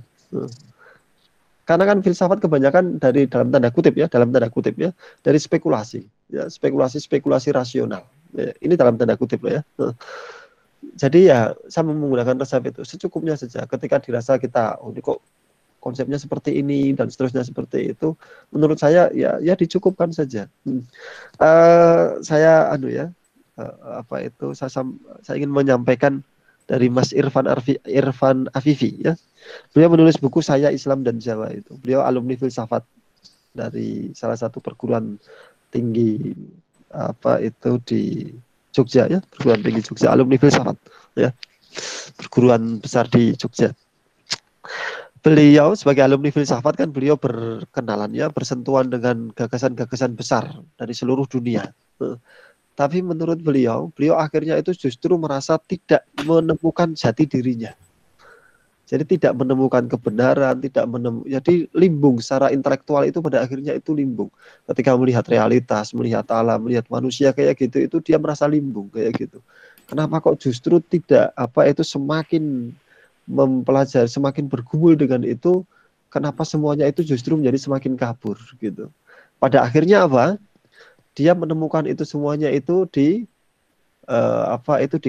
Karena kan filsafat kebanyakan dari dalam tanda kutip ya, dari spekulasi, ya spekulasi rasional. Ya, ini dalam tanda kutip loh ya. Jadi ya saya menggunakan resep itu secukupnya saja. Ketika dirasa kita, ini kok konsepnya seperti ini dan seterusnya seperti itu, menurut saya ya dicukupkan saja. Saya saya ingin menyampaikan dari Mas Irfan Afifi ya. Beliau menulis buku Saya, Islam dan Jawa itu. Beliau alumni filsafat dari salah satu perguruan tinggi di Jogja ya, perguruan tinggi Jogja, alumni filsafat ya. Perguruan besar di Jogja. Beliau sebagai alumni filsafat kan beliau bersentuhan dengan gagasan-gagasan besar dari seluruh dunia. Tapi menurut beliau akhirnya itu justru merasa tidak menemukan jati dirinya. Jadi tidak menemukan kebenaran, jadi limbung secara intelektual itu pada akhirnya itu limbung. Ketika melihat realitas, melihat alam, melihat manusia kayak gitu, itu dia merasa limbung kayak gitu. Kenapa kok justru tidak semakin mempelajari, semakin bergumul dengan itu, kenapa semuanya itu justru menjadi semakin kabur gitu. Pada akhirnya dia menemukan itu semuanya itu di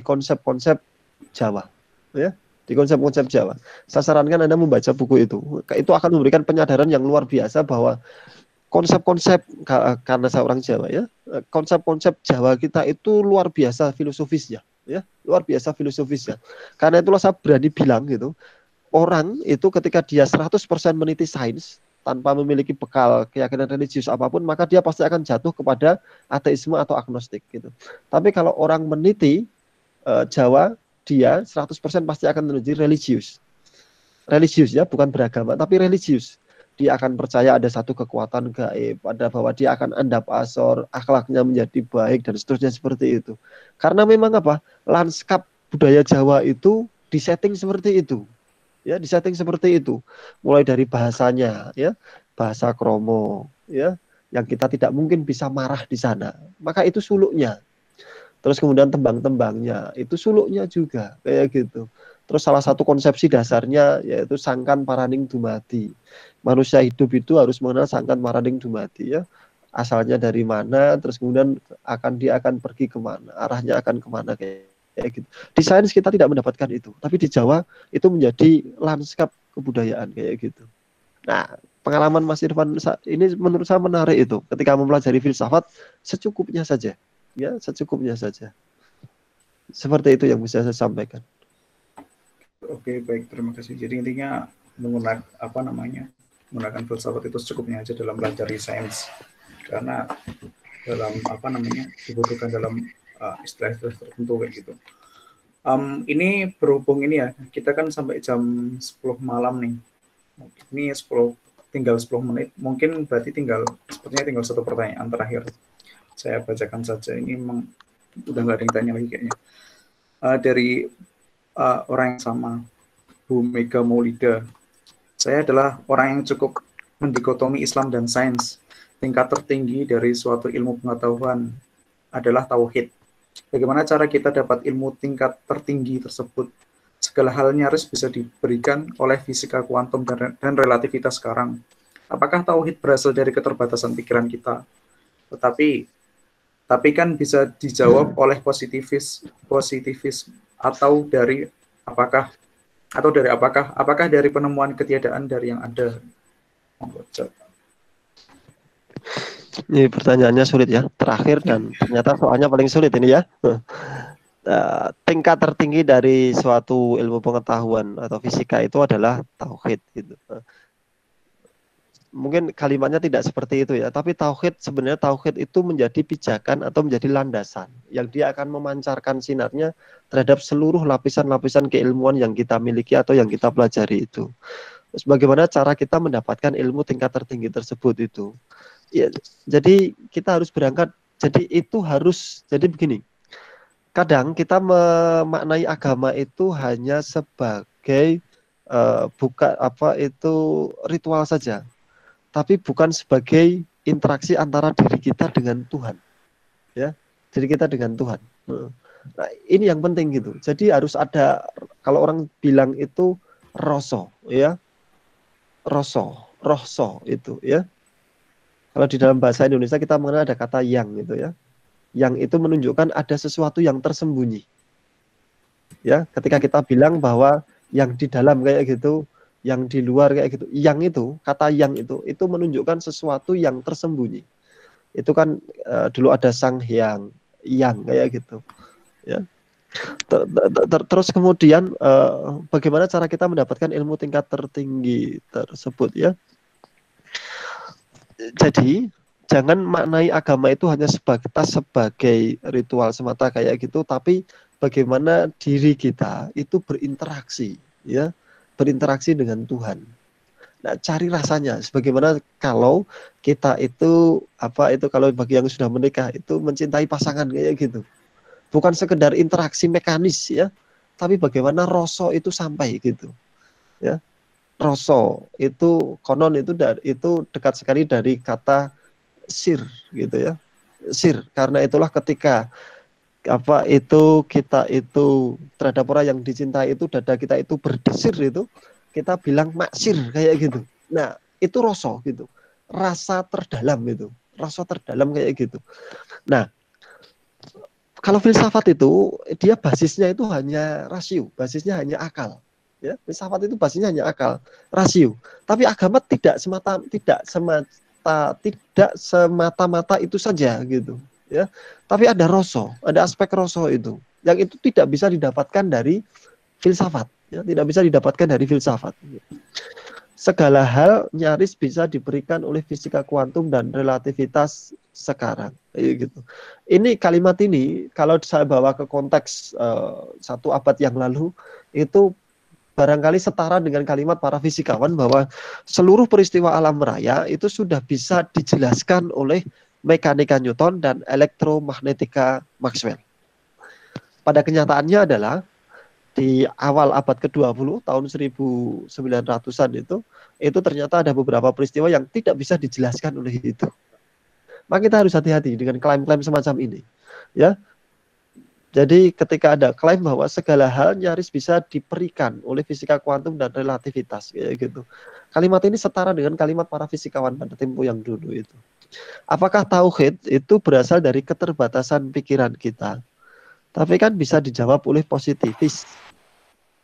konsep-konsep Jawa, ya, di konsep-konsep Jawa. Saya sarankan Anda membaca buku itu. Itu akan memberikan penyadaran yang luar biasa bahwa konsep-konsep, karena saya orang Jawa ya, konsep-konsep Jawa kita itu luar biasa filosofisnya, ya, luar biasa filosofisnya. Karena itulah saya berani bilang gitu, orang itu ketika dia 100% meniti sains, tanpa memiliki bekal keyakinan religius apapun, maka dia pasti akan jatuh kepada ateisme atau agnostik gitu. Tapi kalau orang meniti Jawa, dia 100% pasti akan menuju religius. Religius ya, bukan beragama tapi religius. Dia akan percaya ada satu kekuatan gaib, ada bahwa dia akan andap asor, akhlaknya menjadi baik dan seterusnya seperti itu. Karena memang apa? Lanskap budaya Jawa itu disetting seperti itu. Ya, disetting seperti itu. Mulai dari bahasanya ya, bahasa kromo ya, yang kita tidak mungkin bisa marah di sana. Maka itu suluknya. Terus kemudian tembang-tembangnya itu suluknya juga kayak gitu. Terus salah satu konsepsi dasarnya yaitu sangkan paraning dumadi. Manusia hidup itu harus mengenal sangkan paraning dumadi ya. Asalnya dari mana, terus kemudian dia akan pergi kemana, arahnya akan kemana kayak gitu. Di sains kita tidak mendapatkan itu, tapi di Jawa itu menjadi lanskap kebudayaan kayak gitu. Nah, pengalaman Mas Irfan ini menurut saya menarik itu. Ketika mempelajari filsafat secukupnya saja. Ya, secukupnya saja. Seperti itu yang bisa saya sampaikan. Oke, baik, terima kasih. Jadi intinya menggunakan filsafat itu secukupnya aja dalam belajar sains, karena dalam dibutuhkan dalam istilah-istilah tertentu kayak gitu. Ini berhubung ini ya, kita kan sampai jam 10 malam nih. Ini tinggal 10 menit. Mungkin berarti sepertinya tinggal satu pertanyaan terakhir. Saya bacakan saja. Ini memang udah nggak ada yang tanya lagi kayaknya. Dari orang yang sama, Bu Mega Maulida. Saya adalah orang yang cukup mendikotomi Islam dan sains. Tingkat tertinggi dari suatu ilmu pengetahuan adalah tauhid. Bagaimana cara kita dapat ilmu tingkat tertinggi tersebut? Segala hal nyaris bisa diberikan oleh fisika kuantum dan relativitas sekarang. Apakah tauhid berasal dari keterbatasan pikiran kita? Tapi kan bisa dijawab oleh positivis atau dari apakah dari penemuan ketiadaan dari yang ada. Ini pertanyaannya sulit ya, terakhir dan ternyata soalnya paling sulit ini ya. Tingkat tertinggi dari suatu ilmu pengetahuan atau fisika itu adalah tauhid gitu. Mungkin kalimatnya tidak seperti itu ya, tapi sebenarnya tauhid itu menjadi pijakan atau menjadi landasan yang dia akan memancarkan sinarnya terhadap seluruh lapisan-lapisan keilmuan yang kita miliki atau yang kita pelajari itu. Terus bagaimana cara kita mendapatkan ilmu tingkat tertinggi tersebut itu? Ya, jadi kita harus berangkat. Jadi begini. Kadang kita memaknai agama itu hanya sebagai ritual saja. Tapi bukan sebagai interaksi antara diri kita dengan Tuhan, ya, diri kita dengan Tuhan. Nah, ini yang penting gitu. Jadi harus ada, kalau orang bilang itu roso, ya, roso itu, ya. Kalau di dalam bahasa Indonesia kita mengenal ada kata yang gitu ya, yang itu menunjukkan ada sesuatu yang tersembunyi, ya. Ketika kita bilang bahwa yang di dalam kayak gitu, yang di luar kayak gitu, kata yang itu menunjukkan sesuatu yang tersembunyi. Itu kan dulu ada sang hyang, yang kayak gitu ya. Terus kemudian bagaimana cara kita mendapatkan ilmu tingkat tertinggi tersebut ya. Jadi jangan maknai agama itu hanya sebagai ritual semata kayak gitu, tapi bagaimana diri kita itu berinteraksi ya, berinteraksi dengan Tuhan. Nah, cari rasanya. Sebagaimana kalau kita itu kalau bagi yang sudah menikah itu mencintai pasangan kayak gitu. Bukan sekedar interaksi mekanis ya, tapi bagaimana rasa itu sampai gitu. Ya. Rasa itu konon itu dekat sekali dari kata sir gitu ya. Sir, karena itulah ketika kita itu terhadap orang yang dicintai itu dada kita itu berdesir itu, kita bilang maksir kayak gitu. Nah, itu rasa gitu. Rasa terdalam itu. Rasa terdalam kayak gitu. Nah, kalau filsafat itu dia basisnya itu hanya rasio, basisnya hanya akal. Ya, filsafat itu basisnya hanya akal, rasio. Tapi agama tidak semata-mata itu saja gitu. Ya, tapi ada rasa, ada aspek rasa itu, yang itu tidak bisa didapatkan dari filsafat, ya, tidak bisa didapatkan dari filsafat. segala hal nyaris bisa diberikan oleh fisika kuantum dan relativitas sekarang. Gitu. Ini kalimat ini kalau saya bawa ke konteks 1 abad yang lalu, itu barangkali setara dengan kalimat para fisikawan bahwa seluruh peristiwa alam raya itu sudah bisa dijelaskan oleh mekanika Newton dan elektromagnetika Maxwell. Pada kenyataannya adalah di awal abad ke-20 tahun 1900-an itu ternyata ada beberapa peristiwa yang tidak bisa dijelaskan oleh itu. Maka kita harus hati-hati dengan klaim-klaim semacam ini. Ya. Jadi ketika ada klaim bahwa segala hal nyaris bisa diberikan oleh fisika kuantum dan relativitas kayak gitu. Kalimat ini setara dengan kalimat para fisikawan pada tempo yang dulu itu. Apakah tauhid itu berasal dari keterbatasan pikiran kita? Tapi kan bisa dijawab oleh positivis.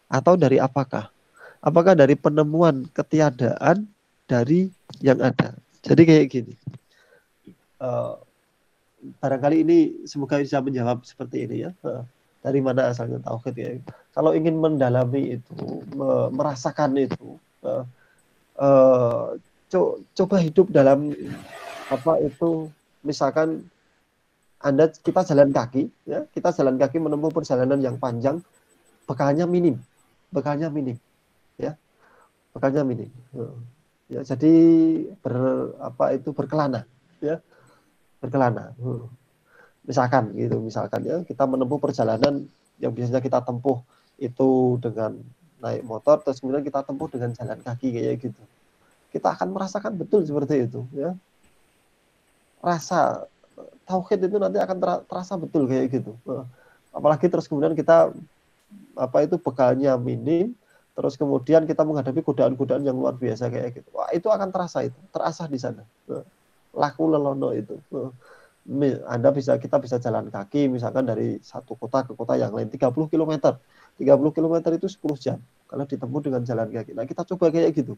Atau dari apakah? Apakah dari penemuan ketiadaan dari yang ada? Jadi kayak gini. Barangkali ini semoga bisa menjawab seperti ini ya. Dari mana asalnya tauhid ya? Kalau ingin mendalami itu, merasakan itu, coba hidup dalam apa itu, misalkan kita jalan kaki, ya, kita jalan kaki menempuh perjalanan yang panjang, bekalnya minim, ya, bekalnya minim. Ya, jadi berkelana, ya, berkelana. Misalkan ya, kita menempuh perjalanan yang biasanya kita tempuh itu dengan naik motor, terus kemudian kita tempuh dengan jalan kaki kayak gitu. Kita akan merasakan betul seperti itu, ya. Rasa tauhid itu nanti akan terasa betul kayak gitu. Apalagi terus kemudian kita bekalnya minim, terus kemudian kita menghadapi godaan-godaan yang luar biasa kayak gitu. Wah, itu akan terasa di sana. Laku lelono itu. Kita bisa jalan kaki misalkan dari satu kota ke kota yang lain 30 km. 30 km itu 10 jam kalau ditempuh dengan jalan kaki. Nah, kita coba kayak gitu.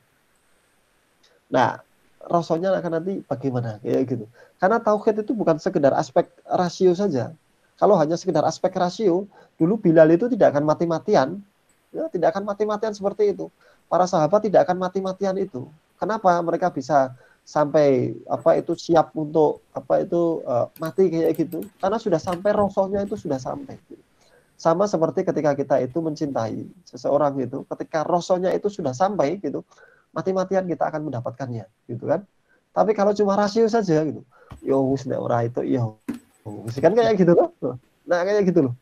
Nah, rasanya akan nanti bagaimana kayak gitu. Karena tauhid itu bukan sekedar aspek rasio saja. Kalau hanya sekedar aspek rasio, dulu Bilal itu tidak akan mati-matian, ya, tidak akan mati-matian seperti itu. Para sahabat tidak akan mati-matian itu. Kenapa mereka bisa sampai siap untuk mati kayak gitu? Karena sudah sampai rosohnya itu sudah sampai. Sama seperti ketika kita itu mencintai seseorang itu, ketika rosohnya itu sudah sampai gitu, mati-matian kita akan mendapatkannya, gitu kan? Tapi kalau cuma rasio saja gitu, yo wis nek ora itu yo, kan kayak gitu loh. Nah, kayak gitu loh.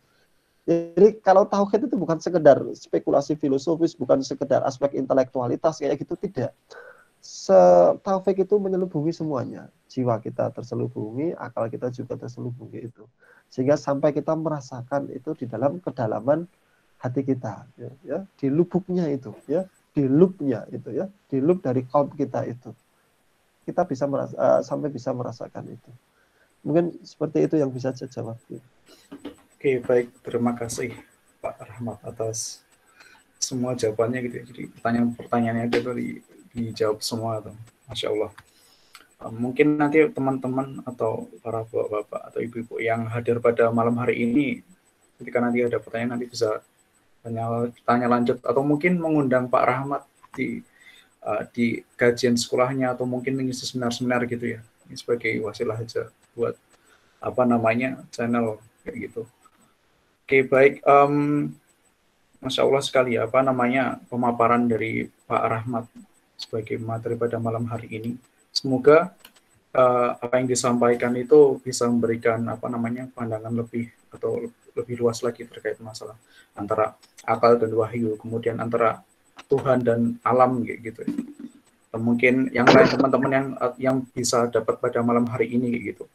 Jadi kalau tauhid itu bukan sekedar spekulasi filosofis, bukan sekedar aspek intelektualitas kayak gitu, tidak. Taufik itu menyelubungi semuanya. Jiwa kita terselubungi, akal kita juga terselubungi itu. Sehingga sampai kita merasakan itu di dalam kedalaman hati kita, ya, di lubuknya itu, ya, di loopnya itu, ya, di loop dari qalb kita itu. Kita bisa sampai bisa merasakan itu. Mungkin seperti itu yang bisa saya jawab. Oke, baik, terima kasih Pak Rahmat atas semua jawabannya gitu ya. Jadi pertanyaannya itu dijawab semua tuh. Masya Allah. Mungkin nanti teman-teman atau para bapak-bapak atau ibu-ibu yang hadir pada malam hari ini, ketika nanti ada pertanyaan nanti bisa tanya lanjut atau mungkin mengundang Pak Rahmat di kajian sekolahnya atau mungkin mengisi seminar-seminar gitu ya. Ini sebagai wasilah aja buat channel kayak gitu. Oke, baik. Masya Allah sekali pemaparan dari Pak Rahmat sebagai materi pada malam hari ini. Semoga apa yang disampaikan itu bisa memberikan pandangan lebih atau lebih luas lagi terkait masalah antara akal dan wahyu, kemudian antara Tuhan dan alam gitu. Atau mungkin yang lain teman-teman yang bisa dapat pada malam hari ini gitu.